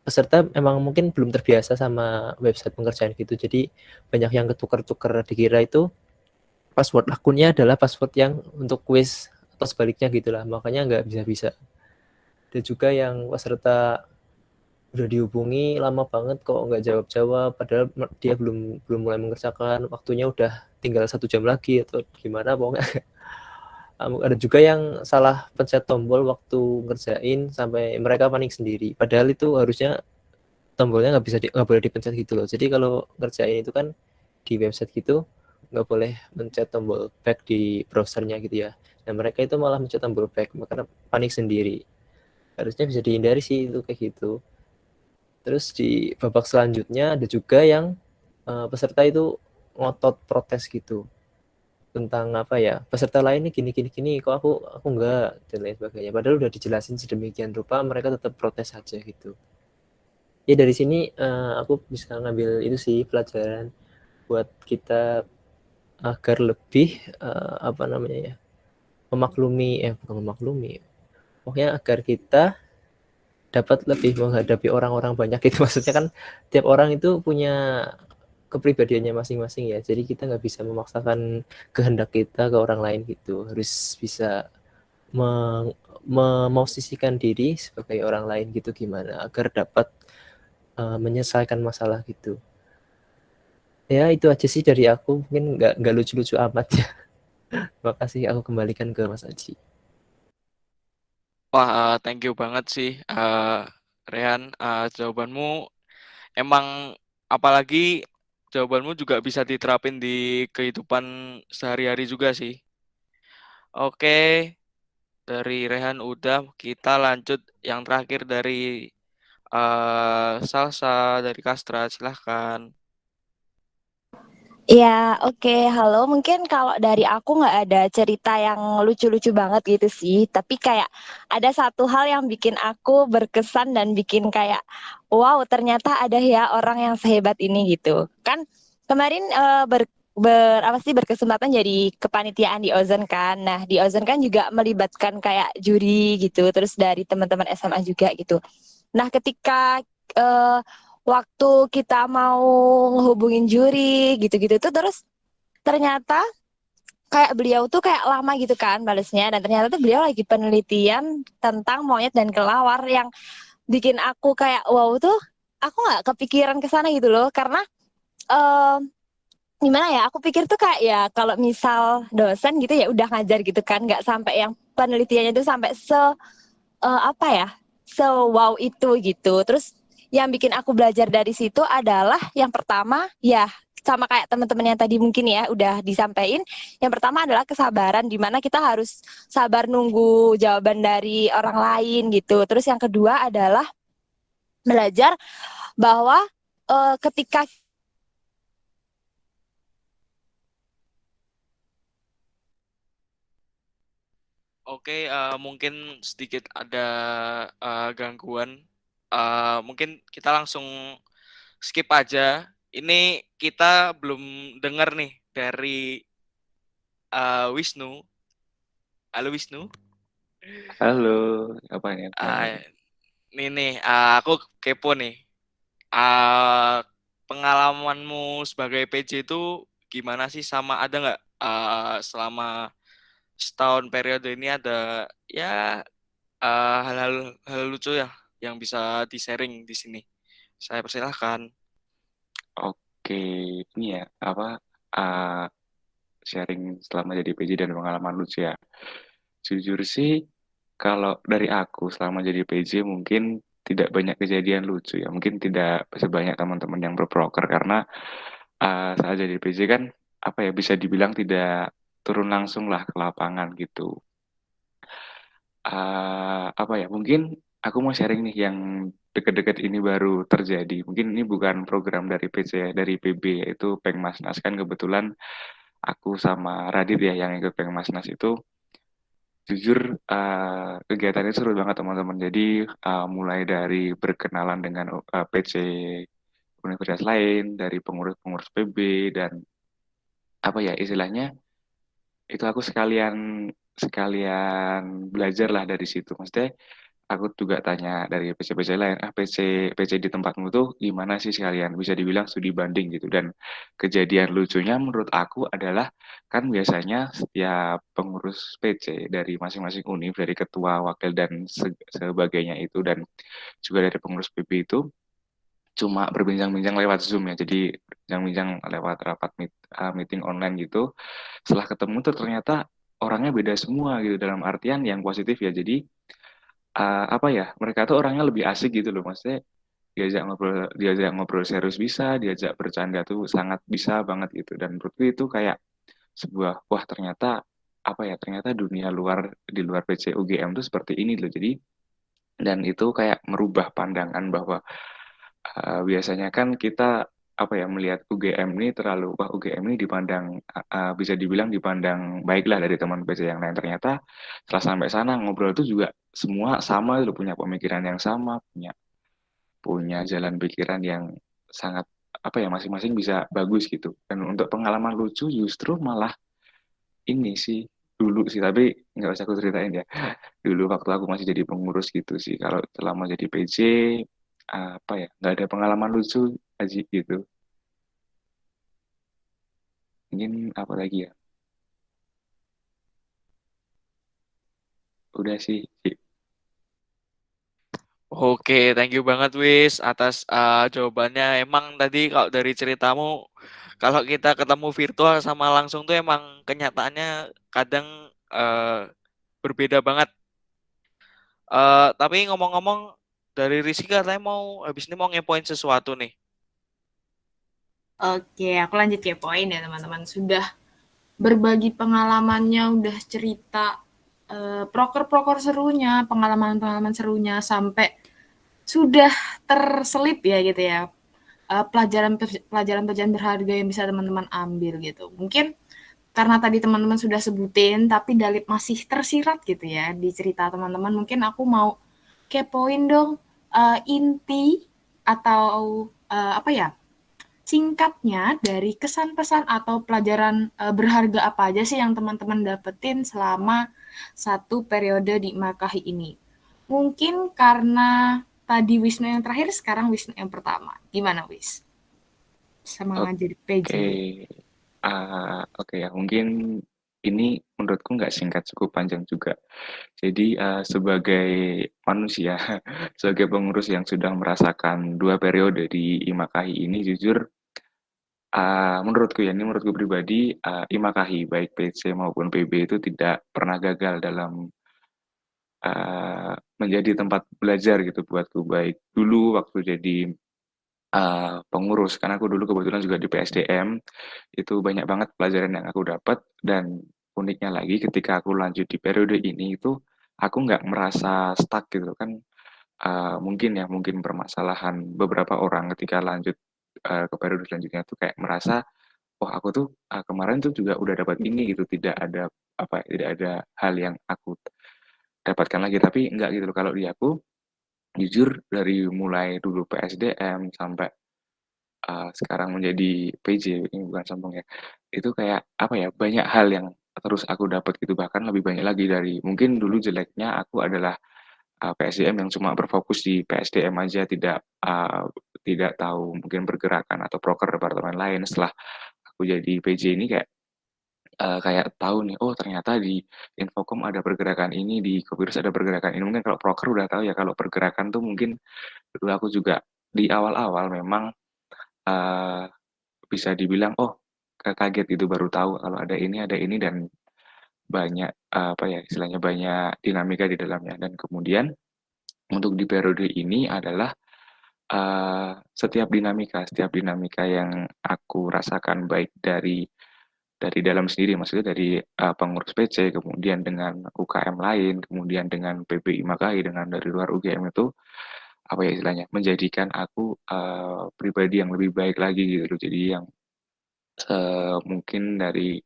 S2: peserta emang mungkin belum terbiasa sama website pengerjaan gitu. Jadi banyak yang ketukar-tukar, dikira itu password akunnya adalah password yang untuk quiz atau sebaliknya gitulah. Makanya nggak bisa-bisa. Ada juga yang peserta udah dihubungi lama banget kok nggak jawab-jawab, padahal dia belum mulai mengerjakan, waktunya udah tinggal 1 jam lagi atau gimana pokoknya. Ada juga yang salah pencet tombol waktu ngerjain sampai mereka panik sendiri, padahal itu harusnya tombolnya nggak boleh dipencet gitu loh. Jadi kalau ngerjain itu kan di website gitu nggak boleh mencet tombol back di browsernya gitu ya. Nah, mereka itu malah mencet tombol back, makanya panik sendiri. Harusnya bisa dihindari sih itu kayak gitu. Terus di babak selanjutnya ada juga yang peserta itu ngotot protes gitu tentang apa ya, peserta lain ini gini kok aku enggak dan lain sebagainya. Padahal udah dijelasin sedemikian rupa, mereka tetap protes aja gitu. Ya dari sini aku bisa ngambil itu sih pelajaran buat kita agar lebih apa namanya ya, bukan memaklumi, pokoknya agar kita dapat lebih menghadapi orang-orang banyak itu. Maksudnya kan tiap orang itu punya kepribadiannya masing-masing ya, jadi kita nggak bisa memaksakan kehendak kita ke orang lain gitu, harus bisa memosisikan diri sebagai orang lain gitu, gimana agar dapat menyelesaikan masalah gitu. Ya itu aja sih dari aku, mungkin nggak lucu-lucu amat ya. Terima kasih, aku kembalikan ke Mas Aji.
S7: Wah, thank you banget sih, Rehan. Jawabanmu emang apalagi jawabanmu juga bisa diterapin di kehidupan sehari-hari juga sih. Oke, dari Rehan udah, kita lanjut yang terakhir dari Salsa dari Kastra, silahkan.
S6: Ya, oke. Halo, mungkin kalau dari aku nggak ada cerita yang lucu-lucu banget gitu sih. Tapi kayak ada satu hal yang bikin aku berkesan dan bikin kayak, wow, ternyata ada ya orang yang sehebat ini gitu. Kan kemarin apa sih berkesempatan jadi kepanitiaan di Ozon kan. Nah, di Ozon kan juga melibatkan kayak juri gitu, terus dari teman-teman SMA juga gitu. Nah, ketika eh, waktu kita mau ngehubungin juri gitu-gitu tuh terus ternyata kayak beliau tuh kayak lama gitu kan balesnya dan ternyata tuh beliau lagi penelitian tentang monyet dan kelawar yang bikin aku kayak wow tuh aku nggak kepikiran ke sana gitu loh karena eh, gimana ya aku pikir tuh kayak ya kalau misal dosen gitu ya udah ngajar gitu kan nggak sampai yang penelitiannya tuh sampai apa ya wow itu gitu. Terus yang bikin aku belajar dari situ adalah yang pertama ya sama kayak teman-teman yang tadi mungkin ya udah disampaikan. Yang pertama adalah kesabaran di mana kita harus sabar nunggu jawaban dari orang lain gitu. Terus yang kedua adalah belajar bahwa ketika
S7: Oke, mungkin sedikit ada gangguan. Mungkin kita langsung skip aja. Ini kita belum dengar nih dari Wisnu. Halo Wisnu.
S9: Halo, apa nih?
S7: Ini nih, aku kepo nih. Pengalamanmu sebagai PJ itu gimana sih? Sama ada nggak selama setahun periode ini ada ya hal-hal lucu ya yang bisa di-sharing di sini. Saya persilahkan.
S9: Oke, ini ya apa uh, sharing selama jadi PJ dan pengalaman lucu ya. Jujur sih, kalau dari aku selama jadi PJ mungkin tidak banyak kejadian lucu ya. Mungkin tidak sebanyak teman-teman yang berproker karena saat jadi PJ kan apa ya bisa dibilang tidak turun langsung lah ke lapangan gitu. Apa ya mungkin aku mau sharing nih yang deket-deket ini baru terjadi. Mungkin ini bukan program dari PC ya, dari PB yaitu Pengmasnas kan kebetulan aku sama Radit ya yang ikut Pengmasnas itu jujur kegiatannya seru banget teman-teman. Jadi mulai dari berkenalan dengan PC universitas lain, dari pengurus-pengurus PB dan apa ya istilahnya itu aku sekalian sekalian belajar lah dari situ. Maksudnya aku juga tanya dari PC-PC lain, PC di tempatmu tuh gimana sih sekalian? Bisa dibilang studi banding gitu. Dan kejadian lucunya menurut aku adalah kan biasanya setiap pengurus PC dari masing-masing univ, dari ketua, wakil dan sebagainya itu dan juga dari pengurus PP itu cuma berbincang-bincang lewat Zoom ya. Jadi bincang-bincang lewat rapat meeting online gitu. Setelah ketemu tuh ternyata orangnya beda semua gitu dalam artian yang positif ya. Jadi apa ya mereka tuh orangnya lebih asik gitu loh maksudnya diajak ngobrol serius bisa diajak bercanda tuh sangat bisa banget gitu dan menurutku itu kayak sebuah wah ternyata apa ya ternyata dunia luar di luar PC UGM tuh seperti ini loh jadi dan itu kayak merubah pandangan bahwa biasanya kan kita apa ya melihat UGM ini terlalu wah UGM ini dipandang bisa dibilang dipandang baiklah dari teman PC yang lain ternyata setelah sampai sana ngobrol itu juga semua sama itu punya pemikiran yang sama punya punya jalan pikiran yang sangat apa ya masing-masing bisa bagus gitu dan untuk pengalaman lucu justru malah ini sih dulu sih tapi nggak usah aku ceritain ya dulu waktu aku masih jadi pengurus gitu sih kalau selama jadi PJ apa ya nggak ada pengalaman lucu aja gitu mungkin apa lagi ya udah sih.
S7: Oke, thank you banget Wis atas jawabannya. Emang tadi kalau dari ceritamu, kalau kita ketemu virtual sama langsung tuh emang kenyataannya kadang berbeda banget. Tapi ngomong-ngomong dari Rizky katanya mau habis ini mau ngepoin sesuatu nih.
S1: Oke, aku lanjut ke poin ya teman-teman. Sudah berbagi pengalamannya, udah cerita proker-proker serunya, pengalaman-pengalaman serunya, sampai sudah terselip ya gitu ya, pelajaran-pelajaran berharga yang bisa teman-teman ambil gitu. Mungkin karena tadi teman-teman sudah sebutin, tapi Dalip masih tersirat gitu ya di cerita teman-teman. Mungkin aku mau kepoin dong, inti atau apa ya, singkatnya dari kesan pesan atau pelajaran berharga apa aja sih yang teman-teman dapetin selama satu periode di Makahi ini. Mungkin karena tadi Wisnu yang terakhir, sekarang Wisnu yang pertama. Gimana Wis? Sama jadi PJ.
S9: Oke ya, mungkin ini menurutku nggak singkat, cukup panjang juga. Jadi sebagai manusia, sebagai pengurus yang sudah merasakan 2 periode di IMAKAHI ini, jujur menurutku ya, ini menurutku pribadi, IMAKAHI baik PC maupun PB itu tidak pernah gagal dalam menjadi tempat belajar gitu buatku. Baik dulu waktu jadi pengurus, karena aku dulu kebetulan juga di PSDM, itu banyak banget pelajaran yang aku dapat, dan uniknya lagi ketika aku lanjut di periode ini itu, aku nggak merasa stuck gitu kan. Mungkin permasalahan beberapa orang ketika lanjut ke periode selanjutnya tuh kayak merasa, "Oh aku tuh kemarin tuh juga udah dapat ini," gitu, tidak ada tidak ada hal yang aku dapatkan lagi. Tapi enggak gitu loh, kalau di aku, jujur dari mulai dulu PSDM sampai sekarang menjadi PJ, ini bukan sombong ya, itu kayak apa ya, banyak hal yang terus aku dapat gitu, bahkan lebih banyak lagi dari mungkin dulu jeleknya aku adalah PSDM yang cuma berfokus di PSDM aja, tidak tahu mungkin pergerakan atau proker departemen lain. Setelah aku jadi PJ ini kayak tahu nih, oh ternyata di Infokom ada pergerakan ini, di Kopirus ada pergerakan ini. Mungkin kalau proker udah tahu ya, kalau pergerakan tuh mungkin dulu aku juga di awal-awal memang eee, bisa dibilang, oh kaget gitu, baru tahu kalau ada ini dan banyak, apa ya, istilahnya banyak dinamika di dalamnya. Dan kemudian untuk di periode ini adalah, setiap dinamika yang aku rasakan baik dari dalam sendiri, maksudnya dari, pengurus PC, kemudian dengan UKM lain, kemudian dengan PBI Makahi, dengan dari luar UGM itu, apa ya istilahnya, menjadikan aku, pribadi yang lebih baik lagi gitu loh. Jadi yang, mungkin dari,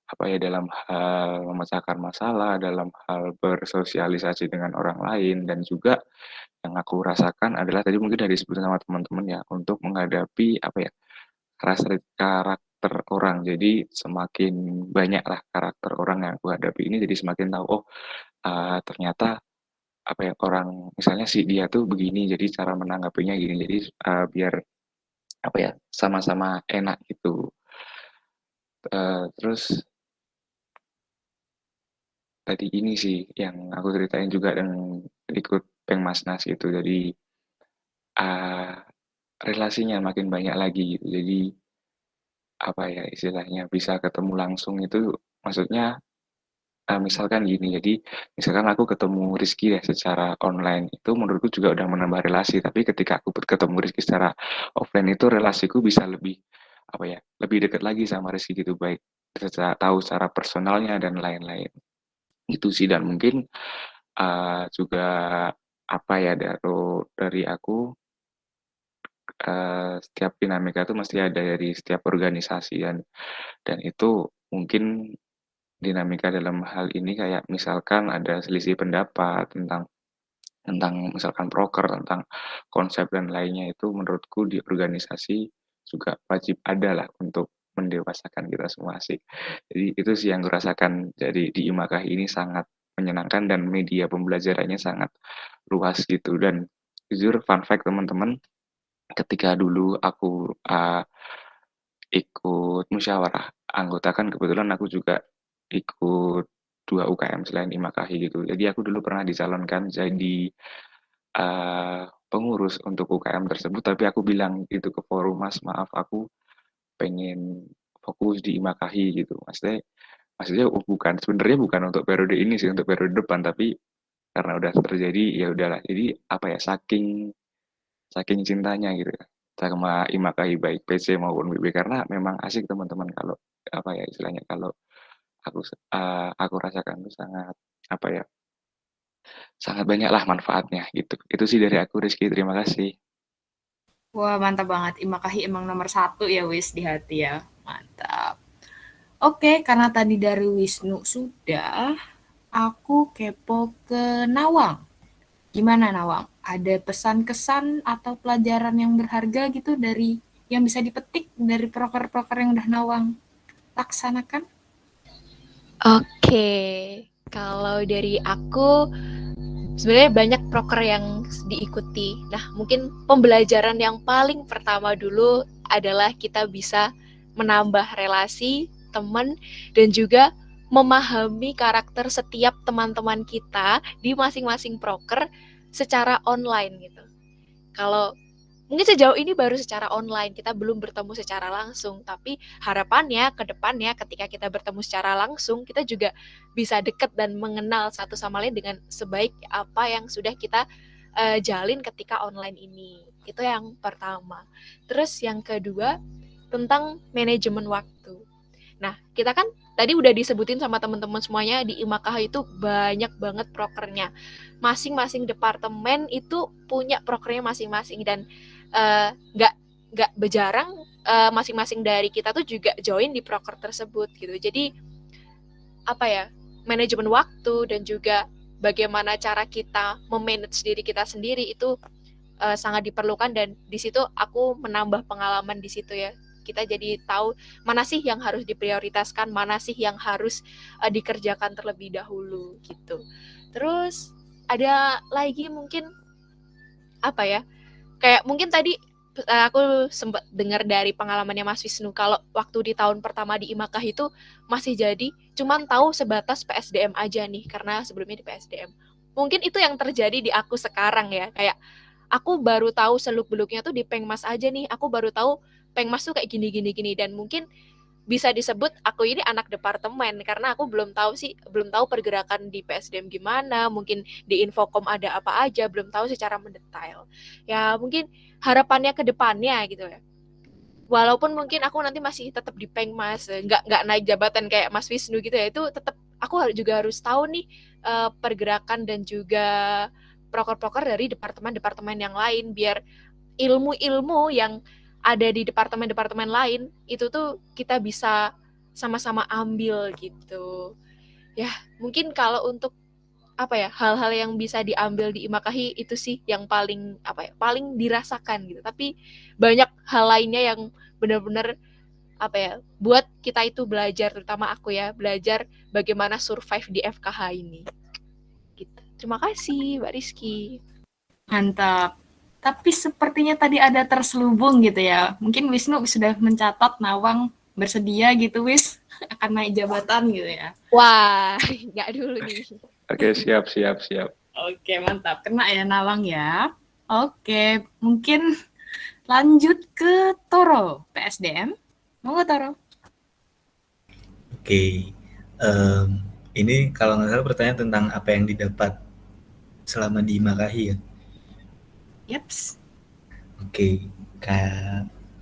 S9: apa ya, dalam hal memecahkan masalah, dalam hal bersosialisasi dengan orang lain, dan juga yang aku rasakan adalah tadi mungkin udah disebutin sama teman-teman ya, untuk menghadapi, apa ya, karakter orang. Jadi semakin banyaklah karakter orang yang aku hadapi ini, jadi semakin tahu, oh, ternyata, apa ya, orang misalnya si dia tuh begini, jadi cara menanggapinya gini. Jadi, biar, apa ya, sama-sama enak gitu. Terus tadi ini sih yang aku ceritain juga dan ikut Pengmasnas gitu. Jadi, eee, relasinya makin banyak lagi gitu. Jadi, apa ya istilahnya, bisa ketemu langsung itu maksudnya, misalkan gini, jadi misalkan aku ketemu Rizky ya secara online, itu menurutku juga udah menambah relasi, tapi ketika aku ketemu Rizky secara offline itu relasiku bisa lebih, apa ya, lebih dekat lagi sama Rizky gitu, baik tahu secara personalnya dan lain-lain. Gitu sih, dan mungkin, juga apa ya, dari aku, setiap dinamika itu mesti ada dari setiap organisasi, dan itu mungkin dinamika dalam hal ini kayak misalkan ada selisih pendapat tentang misalkan proker, tentang konsep dan lainnya, itu menurutku di organisasi juga wajib ada lah untuk mendewasakan kita semua sih. Jadi itu sih yang kurasakan jadi di IMAKAH ini sangat menyenangkan dan media pembelajarannya sangat luas gitu. Dan jujur fun fact teman-teman, ketika dulu aku, ikut musyawarah anggota, kan kebetulan aku juga ikut 2 UKM selain IMAKAHI gitu. Jadi aku dulu pernah dicalonkan jadi, pengurus untuk UKM tersebut, tapi aku bilang itu ke forum, "Mas, maaf aku pengen fokus di IMAKAHI," gitu. Maksudnya maksudnya sebenarnya bukan untuk periode ini sih, untuk periode depan, tapi karena udah terjadi, ya udahlah. Jadi apa ya, saking saking cintanya gitu ya, sama IMAKAHI baik PC maupun BB, karena memang asik teman-teman kalau, apa ya istilahnya, kalau aku rasakan itu sangat apa ya, sangat banyaklah manfaatnya gitu. Itu sih dari aku, Rizky. Terima kasih.
S1: Wah, mantap banget. IMAKAHI emang nomor 1 ya, Wis, di hati ya. Mantap. Oke, karena tadi dari Wisnu sudah, aku kepo ke Nawang. Gimana Nawang? Ada pesan-kesan atau pelajaran yang berharga gitu dari yang bisa dipetik dari proker-proker yang udah Nawang laksanakan?
S3: Oke, kalau dari aku sebenarnya banyak proker yang diikuti. Nah, mungkin pembelajaran yang paling pertama dulu adalah kita bisa menambah relasi teman dan juga memahami karakter setiap teman-teman kita di masing-masing proker secara online gitu. Kalau mungkin sejauh ini baru secara online, kita belum bertemu secara langsung, tapi harapannya ke depannya ketika kita bertemu secara langsung, kita juga bisa dekat dan mengenal satu sama lain dengan sebaik apa yang sudah kita jalin ketika online ini. Itu yang pertama. Terus yang kedua, tentang manajemen waktu. Nah, kita kan tadi udah disebutin sama teman-teman semuanya di IMAKAHI itu banyak banget prokernya. Masing-masing departemen itu punya prokernya masing-masing dan nggak berjarang masing-masing dari kita tuh juga join di proker tersebut gitu. Jadi apa ya, manajemen waktu dan juga bagaimana cara kita memanage diri kita sendiri itu sangat diperlukan, dan di situ aku menambah pengalaman di situ ya. Kita jadi tahu mana sih yang harus diprioritaskan, mana sih yang harus dikerjakan terlebih dahulu gitu. Terus ada lagi mungkin apa ya, kayak mungkin tadi aku sempat dengar dari pengalamannya Mas Wisnu kalau waktu di tahun pertama di IMAKAHI itu masih jadi cuman tahu sebatas PSDM aja nih karena sebelumnya di PSDM. Mungkin itu yang terjadi di aku sekarang ya, kayak aku baru tahu seluk-beluknya tuh di Pengmas aja nih. Aku baru tahu Pengmas tuh kayak gini dan mungkin bisa disebut aku ini anak departemen karena aku belum tahu pergerakan di PSDM gimana, mungkin di Infokom ada apa aja, belum tahu secara mendetail. Ya mungkin harapannya ke depannya gitu ya. Walaupun mungkin aku nanti masih tetap di Pengmas, nggak naik jabatan kayak Mas Wisnu gitu ya, itu tetap aku juga harus tahu nih pergerakan dan juga proker-proker dari departemen-departemen yang lain biar ilmu-ilmu yang ada di departemen-departemen lain itu tuh kita bisa sama-sama ambil gitu. Ya, mungkin kalau untuk apa ya, hal-hal yang bisa diambil di IMAKAHI itu sih yang paling apa ya, paling dirasakan gitu. Tapi banyak hal lainnya yang benar-benar apa ya, buat kita itu belajar, terutama aku ya, belajar bagaimana survive di FKH ini. Gitu. Terima kasih, Mbak Rizky.
S1: Mantap. Tapi sepertinya tadi ada terselubung gitu ya. Mungkin Wisnu sudah mencatat Nawang bersedia gitu, Wis, akan naik jabatan gitu ya.
S3: Wah, nggak dulu nih.
S9: Oke, siap.
S1: Oke, mantap. Kena ya Nawang ya. Oke, mungkin lanjut ke Toro, PSDM. Mau nggak Toro?
S4: Oke, ini kalau nggak salah pertanyaan tentang apa yang didapat selama di IMAKAHI ya.
S1: Yaps.
S4: Oke,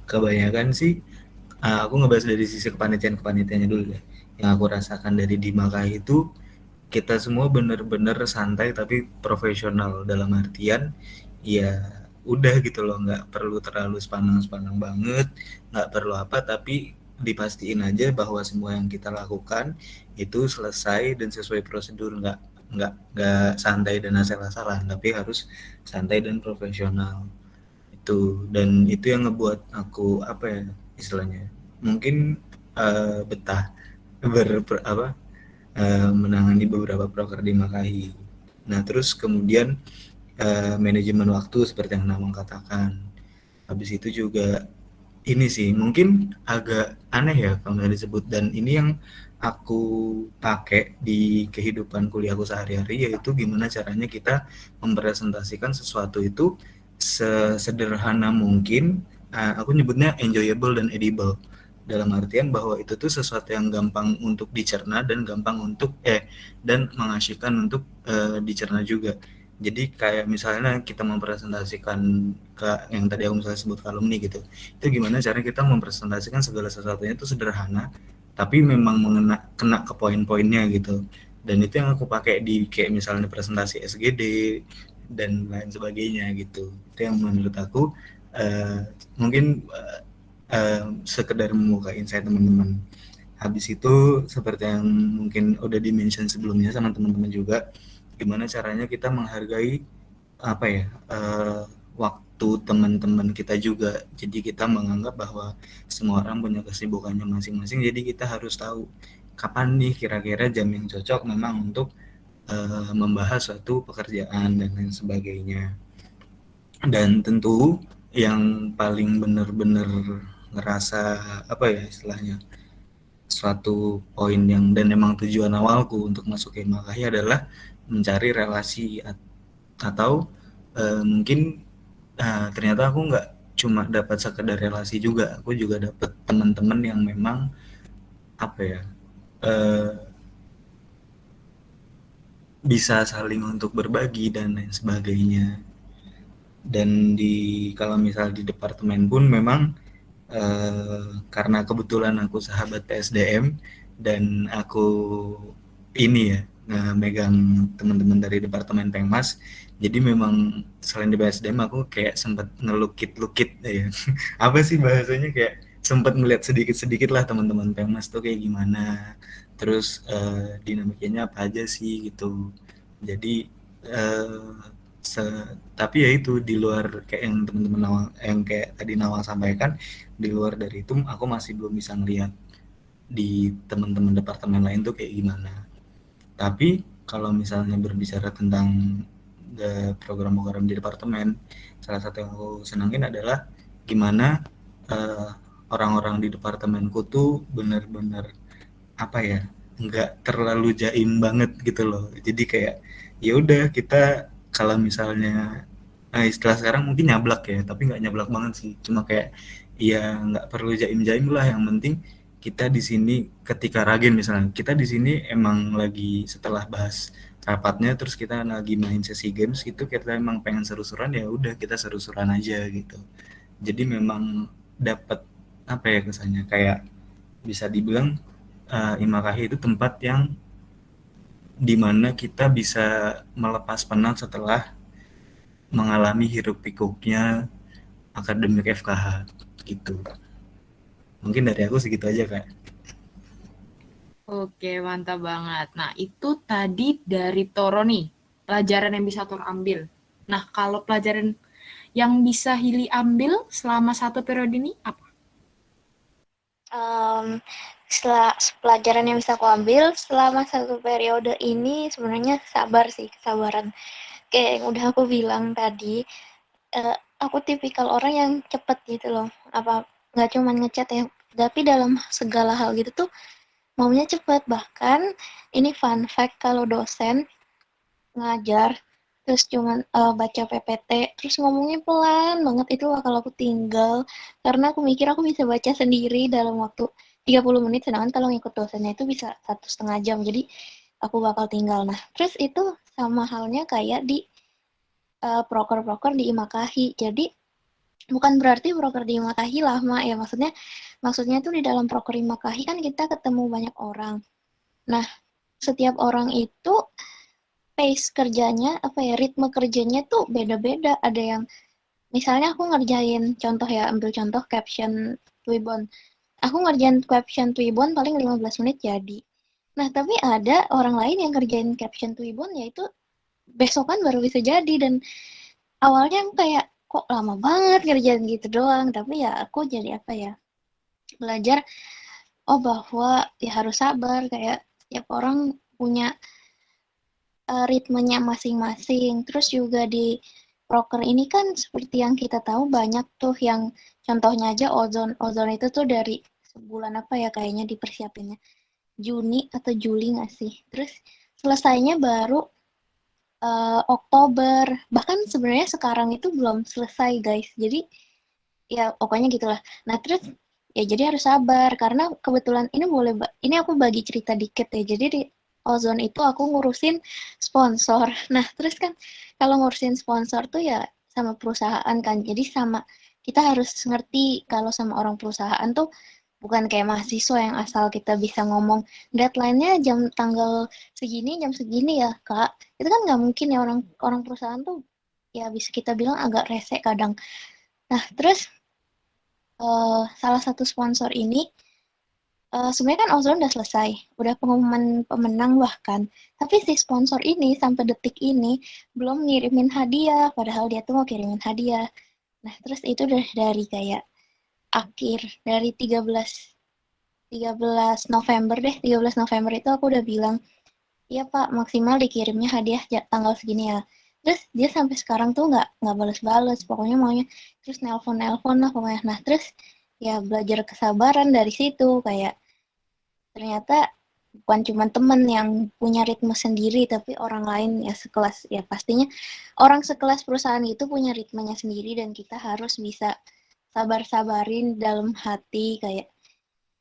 S4: kebanyakan sih aku ngebahas dari sisi kepanitiaannya dulu ya. Yang aku rasakan dari di IMAKAHI itu kita semua bener-bener santai tapi profesional, dalam artian ya udah gitu loh, nggak perlu terlalu sepanang banget, nggak perlu apa, tapi dipastiin aja bahwa semua yang kita lakukan itu selesai dan sesuai prosedur, nggak santai dan asal-asalan, tapi harus santai dan profesional itu. Dan itu yang ngebuat aku apa ya istilahnya, mungkin betah menangani beberapa proker di IMAKAHI. Nah terus kemudian manajemen waktu seperti yang Namang katakan. Habis itu juga ini sih mungkin agak aneh ya kalau nggak disebut, dan ini yang aku pakai di kehidupan kuliahku sehari-hari, yaitu gimana caranya kita mempresentasikan sesuatu itu sesederhana mungkin. Aku nyebutnya enjoyable dan edible, dalam artian bahwa itu tuh sesuatu yang gampang untuk dicerna dan gampang untuk dan mengasyikkan untuk dicerna juga. Jadi kayak misalnya kita mempresentasikan ke yang tadi aku misalnya sebut alumni gitu, itu gimana caranya kita mempresentasikan segala sesuatunya itu sederhana tapi memang kena ke poin-poinnya gitu. Dan itu yang aku pakai di kayak misalnya presentasi SGD dan lain sebagainya gitu. Itu yang menurut aku mungkin sekedar membuka insight teman-teman. Habis itu seperti yang mungkin udah di-mention sebelumnya sama teman-teman juga, gimana caranya kita menghargai apa ya waktu teman-teman kita juga. Jadi kita menganggap bahwa semua orang punya kesibukannya masing-masing, jadi kita harus tahu kapan nih kira-kira jam yang cocok memang untuk membahas suatu pekerjaan dan lain sebagainya. Dan tentu yang paling benar-benar ngerasa apa ya istilahnya suatu poin yang dan emang tujuan awalku untuk masuk ke Imakahi adalah mencari relasi atau mungkin ternyata aku nggak cuma dapat sekedar relasi juga, aku juga dapat teman-teman yang memang apa ya bisa saling untuk berbagi dan lain sebagainya. Dan kalau misal di departemen pun memang karena kebetulan aku sahabat PSDM dan aku ini ya megang teman-teman dari departemen Pengmas, jadi memang selain di PSDM aku kayak sempat ngelukit-lukit ya. Apa sih bahasanya, kayak sempat melihat sedikit-sedikit lah teman-teman Pengmas tuh kayak gimana, terus dinamikanya apa aja sih gitu. Jadi tapi ya itu di luar kayak yang teman-teman Nawang, yang kayak tadi Nawang sampaikan, di luar dari itu aku masih belum bisa ngelihat di teman-teman departemen lain tuh kayak gimana. Tapi kalau misalnya berbicara tentang program-program di departemen, salah satu yang aku senangin adalah gimana orang-orang di departemenku tuh benar-benar apa ya, nggak terlalu jaim banget gitu loh. Jadi kayak ya udah kita kalau misalnya istilah sekarang mungkin nyablak ya, tapi nggak nyablak banget sih, cuma kayak ya nggak perlu jaim-jaim lah, yang penting kita di sini ketika ragen misalnya kita di sini emang lagi setelah bahas rapatnya terus kita lagi main sesi games gitu, kita emang pengen seru-seruan, ya udah kita seru-seruan aja gitu. Jadi memang dapat apa ya kesannya, kayak bisa dibilang Imakahi itu tempat yang dimana kita bisa melepas penat setelah mengalami hiruk pikuknya akademik FKH gitu. Mungkin dari aku segitu aja Kak.
S1: Oke, mantap banget. Nah, itu tadi dari Toro nih, pelajaran yang bisa Toro ambil. Nah, kalau pelajaran yang bisa Hili ambil selama satu periode ini apa?
S5: Pelajaran yang bisa aku ambil selama satu periode ini sebenarnya sabar sih, kesabaran. Kayak yang udah aku bilang tadi, aku tipikal orang yang cepet gitu loh. Apa nggak cuma ngechat ya, tapi dalam segala hal gitu tuh maunya cepet. Bahkan ini fun fact, kalau dosen ngajar terus cuman baca PPT terus ngomongnya pelan banget, itu kalau aku tinggal karena aku mikir aku bisa baca sendiri dalam waktu 30 menit, sedangkan kalau ngikut dosennya itu bisa 1,5 jam, jadi aku bakal tinggal. Nah terus itu sama halnya kayak di proker-proker di Imakahi. Jadi bukan berarti proker di Imakahi lama ya, maksudnya tuh di dalam proker Imakahi kan kita ketemu banyak orang. Nah setiap orang itu pace kerjanya ritme kerjanya tuh beda-beda. Ada yang misalnya aku ngerjain contoh ya, ambil contoh caption Twibbon. Aku ngerjain caption Twibbon paling 15 menit jadi. Nah, tapi ada orang lain yang ngerjain caption Twibbon yaitu besokan baru bisa jadi, dan awalnya aku kayak kok lama banget ngerjain gitu doang, tapi ya aku jadi belajar bahwa ya harus sabar, kayak tiap orang punya ritmenya masing-masing. Terus juga di proker ini kan seperti yang kita tahu banyak tuh yang contohnya aja ozon itu tuh dari sebulan kayaknya dipersiapinnya Juni atau Juli nggak sih, terus selesainya baru Oktober, bahkan sebenarnya sekarang itu belum selesai guys, jadi ya pokoknya gitulah. Nah terus ya jadi harus sabar karena kebetulan ini aku bagi cerita dikit ya. Jadi di Ozon itu aku ngurusin sponsor. Nah terus kan kalau ngurusin sponsor tuh ya sama perusahaan kan, jadi kita harus ngerti kalau sama orang perusahaan tuh
S8: Bukan kayak mahasiswa yang asal kita bisa ngomong deadline-nya tanggal segini, jam segini ya, Kak. Itu kan nggak mungkin ya, orang perusahaan tuh ya bisa kita bilang agak rese kadang. Nah, terus salah satu sponsor ini sebenarnya kan Ozone udah selesai, udah pengumuman pemenang bahkan. Tapi si sponsor ini sampai detik ini belum ngirimin hadiah, padahal dia tuh mau kirimin hadiah. Nah, terus itu udah dari kayak dari 13 November deh, 13 November itu aku udah bilang, iya Pak, maksimal dikirimnya hadiah tanggal segini ya. Terus dia sampai sekarang tuh nggak balas-balas, pokoknya maunya terus nelpon lah pokoknya. Nah terus ya belajar kesabaran dari situ, kayak ternyata bukan cuma temen yang punya ritme sendiri, tapi orang lain ya sekelas, ya pastinya orang sekelas perusahaan itu punya ritmenya sendiri dan kita harus bisa sabar-sabarin dalam hati kayak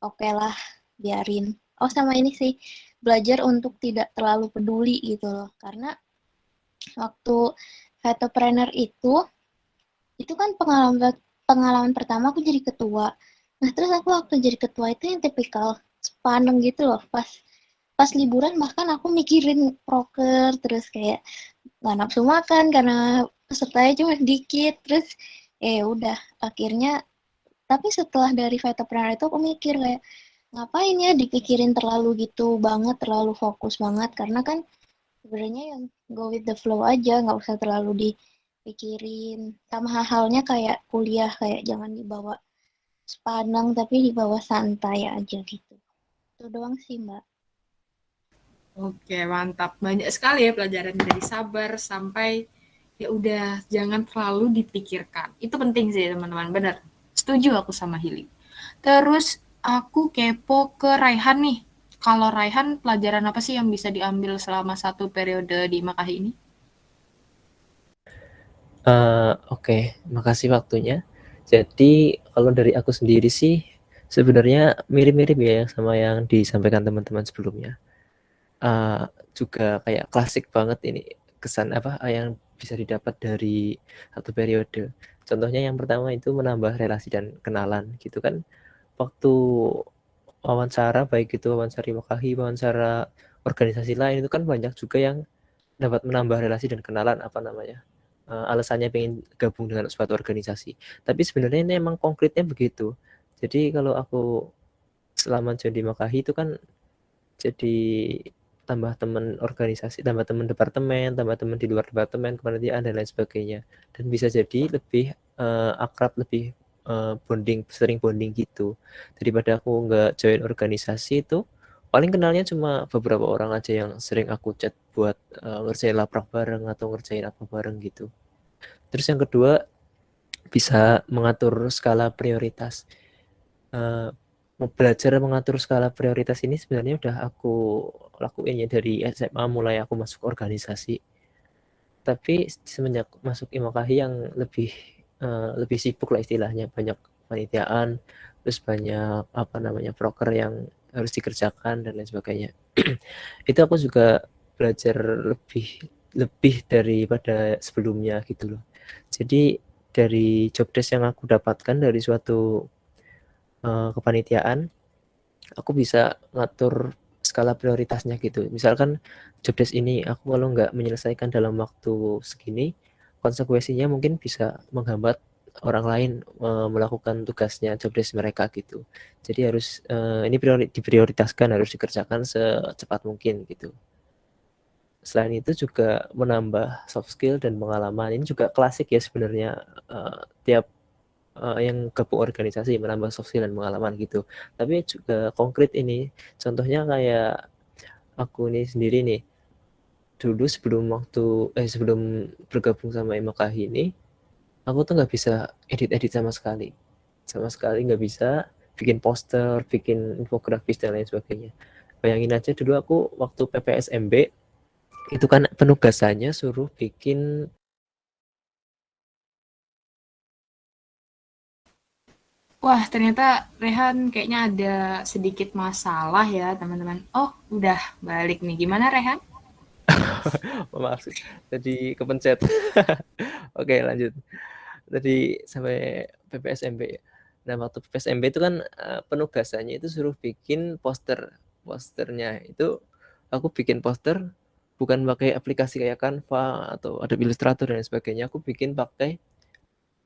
S8: oke lah, biarin. Oh sama ini sih, belajar untuk tidak terlalu peduli gitu loh. Karena waktu vetopreneur itu kan pengalaman pertama aku jadi ketua. Nah terus aku waktu jadi ketua itu yang tipikal sepaneng gitu loh. Pas liburan bahkan aku mikirin proker, terus kayak nggak nafsu makan karena pesertanya cuma sedikit. Terus udah akhirnya, tapi setelah dari vetopreneur itu aku mikir kayak ngapain ya dipikirin terlalu gitu banget, terlalu fokus banget, karena kan sebenarnya yang go with the flow aja, nggak usah terlalu dipikirin. Sama halnya kayak kuliah, kayak jangan dibawa sepaneng tapi dibawa santai aja gitu. Itu doang sih Mbak.
S1: Oke, mantap. Banyak sekali ya pelajaran dari sabar sampai ya udah jangan terlalu dipikirkan. Itu penting sih teman-teman, benar. Setuju aku sama Hili. Terus aku kepo ke Raihan nih. Kalau Raihan, pelajaran apa sih yang bisa diambil selama satu periode di Makahi ini?
S2: Oke, makasih waktunya. Jadi kalau dari aku sendiri sih sebenarnya mirip-mirip ya sama yang disampaikan teman-teman sebelumnya. Juga kayak klasik banget ini kesan yang bisa didapat dari satu periode. Contohnya yang pertama itu menambah relasi dan kenalan gitu kan. Waktu wawancara, baik itu wawancara Makahi, wawancara organisasi lain, itu kan banyak juga yang dapat menambah relasi dan kenalan alasannya pengen gabung dengan suatu organisasi. Tapi sebenarnya ini emang konkretnya begitu. Jadi kalau aku selama jadi Makahi itu kan jadi tambah teman organisasi, tambah teman departemen, tambah teman di luar departemen, kepanitiaan dan lain sebagainya. Dan bisa jadi lebih akrab, lebih sering bonding gitu. Daripada aku nggak join organisasi itu, paling kenalnya cuma beberapa orang aja yang sering aku chat buat ngerjain laprak bareng atau ngerjain apa bareng gitu. Terus yang kedua, bisa mengatur skala prioritas. Belajar mengatur skala prioritas ini sebenarnya udah aku lakuin ya dari SMA, mulai aku masuk organisasi. Tapi semenjak masuk Imakahi yang lebih sibuk lah istilahnya, banyak panitiaan, terus banyak proker yang harus dikerjakan dan lain sebagainya. Itu aku juga belajar lebih daripada sebelumnya gitu loh. Jadi dari job desk yang aku dapatkan dari suatu kepanitiaan, aku bisa ngatur skala prioritasnya gitu. Misalkan job desk ini aku kalau nggak menyelesaikan dalam waktu segini, konsekuensinya mungkin bisa menghambat orang lain melakukan tugasnya job desk mereka gitu. Jadi harus ini diprioritaskan, harus dikerjakan secepat mungkin gitu. Selain itu juga menambah soft skill dan pengalaman. Ini juga klasik ya sebenarnya, tiap yang gabung organisasi menambah soft skill dan pengalaman gitu. Tapi juga konkret ini, contohnya kayak aku nih sendiri nih, dulu sebelum bergabung sama Imakahi ini, aku tuh nggak bisa edit sama sekali nggak bisa bikin poster, bikin infografis dan lain sebagainya. Bayangin aja dulu aku waktu PPSMB itu kan penugasannya suruh bikin.
S1: Wah, ternyata Rehan kayaknya ada sedikit masalah ya, teman-teman. Oh, udah balik nih. Gimana, Rehan?
S2: Maaf, jadi kepencet. Oke, lanjut. Tadi sampai PPSMB ya. Nah, waktu PSMB itu kan penugasannya itu suruh bikin posternya itu aku bikin poster bukan pakai aplikasi kayak Canva atau Adobe Illustrator dan sebagainya, aku bikin pakai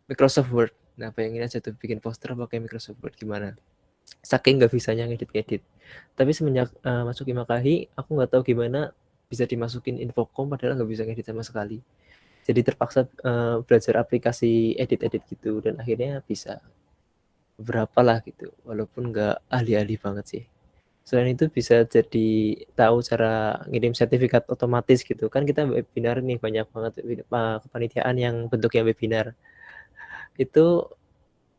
S2: Microsoft Word. Nah, bayangin aja tuh bikin poster pakai Microsoft Word gimana. Saking nggak bisanya ngedit-ngedit. Tapi semenjak masuk IMAKAHI, aku nggak tahu gimana bisa dimasukin Infocom padahal nggak bisa ngedit sama sekali. Jadi terpaksa belajar aplikasi edit-edit gitu dan akhirnya bisa beberapa lah gitu, walaupun nggak ahli-ahli banget sih. Selain itu bisa jadi tahu cara ngirim sertifikat otomatis gitu kan, kita webinar nih banyak banget kepanitiaan yang bentuknya webinar. Itu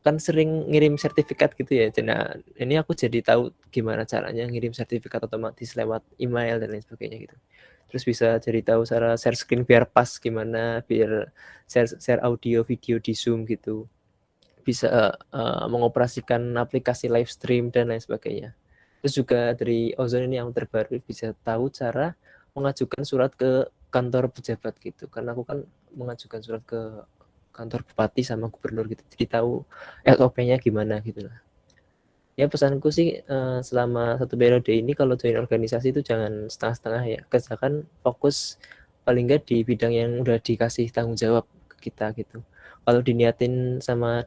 S2: kan sering ngirim sertifikat gitu ya. Nah, ini aku jadi tahu gimana caranya ngirim sertifikat otomatis lewat email dan lain sebagainya gitu. Terus bisa jadi tahu cara share screen biar pas gimana, biar share audio video di Zoom gitu. Bisa mengoperasikan aplikasi live stream dan lain sebagainya. Terus juga dari Ozon ini yang terbaru bisa tahu cara mengajukan surat ke kantor pejabat gitu. Karena aku kan mengajukan surat ke kantor bupati sama gubernur gitu. Jadi tahu SOP-nya gimana gitu lah. Ya pesanku sih selama 1 periode ini kalau join organisasi itu jangan setengah-setengah ya. Kerjakan fokus paling nggak di bidang yang udah dikasih tanggung jawab ke kita gitu. Kalau diniatin sama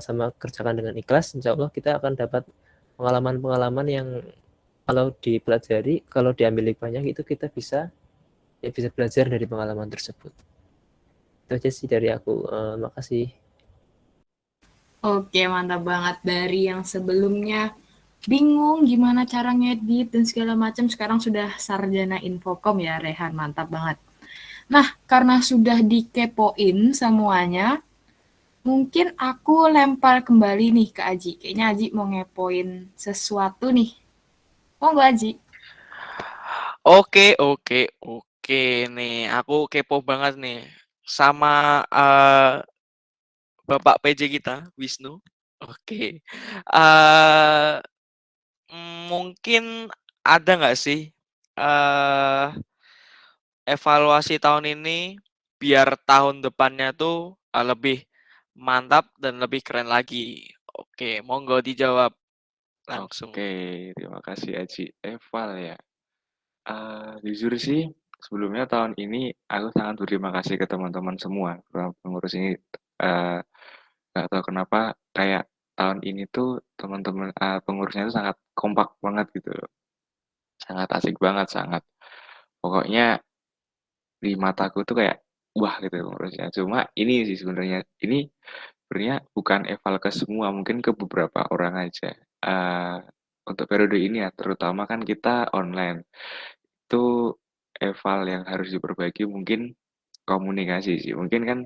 S2: sama kerjakan dengan ikhlas, insya Allah kita akan dapat pengalaman-pengalaman yang kalau dipelajari, kalau diambil hikmahnya itu kita bisa belajar dari pengalaman tersebut. Itu aja sih dari aku. Makasih.
S1: Oke, mantap banget. Dari yang sebelumnya bingung gimana cara ngedit dan segala macam, sekarang sudah sarjana Infocom ya, Rehan. Mantap banget. Nah, karena sudah dikepoin semuanya, mungkin aku lempar kembali nih ke Aji. Kayaknya Aji mau ngepoin sesuatu nih. Monggo Aji.
S7: Oke nih, aku kepo banget nih sama Bapak PJ kita, Wisnu. Oke. Eh mungkin ada nggak sih evaluasi tahun ini biar tahun depannya tuh lebih mantap dan lebih keren lagi. Oke, monggo dijawab langsung.
S9: Oke, terima kasih Aji. Eval ya. Jujur sih, sebelumnya tahun ini aku sangat berterima kasih ke teman-teman semua, pengurus ini. Eh, Nggak tahu kenapa, kayak tahun ini tuh teman-teman pengurusnya tuh sangat kompak banget gitu loh. Sangat asik banget, sangat. Pokoknya di mataku tuh kayak wah gitu pengurusnya. Cuma ini sih sebenarnya, ini sebenarnya bukan eval ke semua, mungkin ke beberapa orang aja. Eh, untuk periode ini ya, terutama kan kita online. Itu eval yang harus diperbaiki mungkin komunikasi sih. Mungkin kan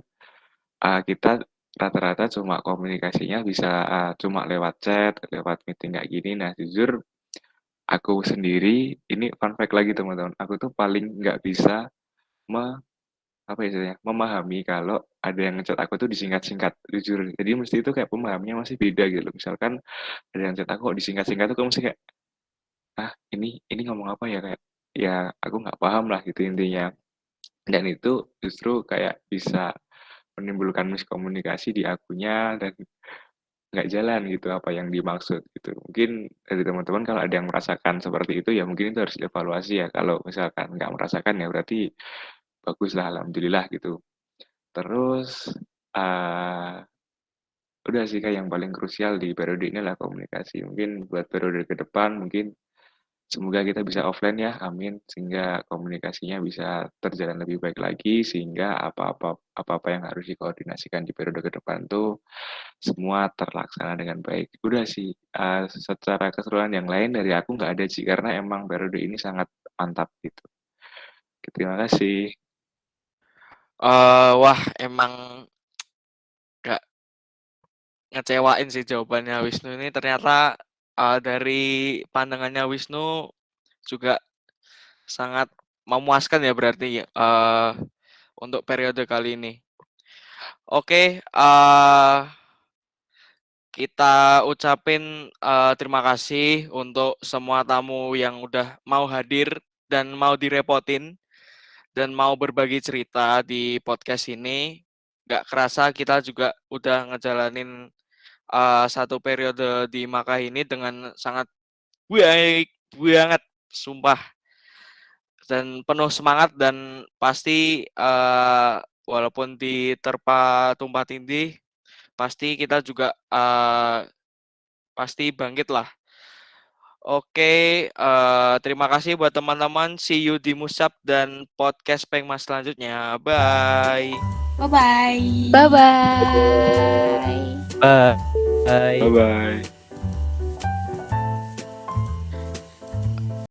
S9: kita rata-rata cuma komunikasinya bisa cuma lewat chat, lewat meeting kayak gini. Nah, jujur aku sendiri ini fun fact lagi teman-teman. Aku tuh paling nggak bisa apa ya istilahnya, memahami kalau ada yang ngechat aku tuh disingkat-singkat, jujur. Jadi mesti itu kayak pemahamannya masih beda gitu loh. Misalkan ada yang chat aku kok disingkat-singkat tuh aku mesti kayak ah ini ngomong apa ya kayak ya aku nggak paham lah gitu intinya. Dan itu justru kayak bisa menimbulkan miskomunikasi di akunya dan nggak jalan gitu apa yang dimaksud gitu. Mungkin dari teman-teman kalau ada yang merasakan seperti itu ya mungkin itu harus dievaluasi ya. Kalau misalkan nggak merasakan ya berarti baguslah alhamdulillah gitu. Terus uh, udah sih kayak yang paling krusial di periode ini adalah komunikasi. Mungkin buat periode ke depan mungkin semoga kita bisa offline ya, amin. Sehingga komunikasinya bisa terjalan lebih baik lagi, sehingga apa-apa yang harus dikoordinasikan di periode ke depan tuh semua terlaksana dengan baik. Udah sih, secara keseluruhan yang lain dari aku nggak ada sih, karena emang periode ini sangat mantap gitu. Terima kasih.
S7: Wah, emang gak ngecewain sih jawabannya Wisnu ini. Ternyata dari pandangannya Wisnu juga sangat memuaskan ya berarti ya untuk periode kali ini. Oke, kita ucapin terima kasih untuk semua tamu yang udah mau hadir dan mau direpotin dan mau berbagi cerita di podcast ini. Gak kerasa kita juga udah ngejalanin satu periode di Makkah ini dengan sangat baik banget, sumpah. Dan penuh semangat dan pasti walaupun diterpa tumpah tindih, pasti kita juga pasti bangkit lah. Oke, terima kasih buat teman-teman. See you di Musab dan podcast Pengmas selanjutnya. Bye.
S1: Bye-bye.
S3: Bye-bye.
S2: Bye.
S9: Bye bye.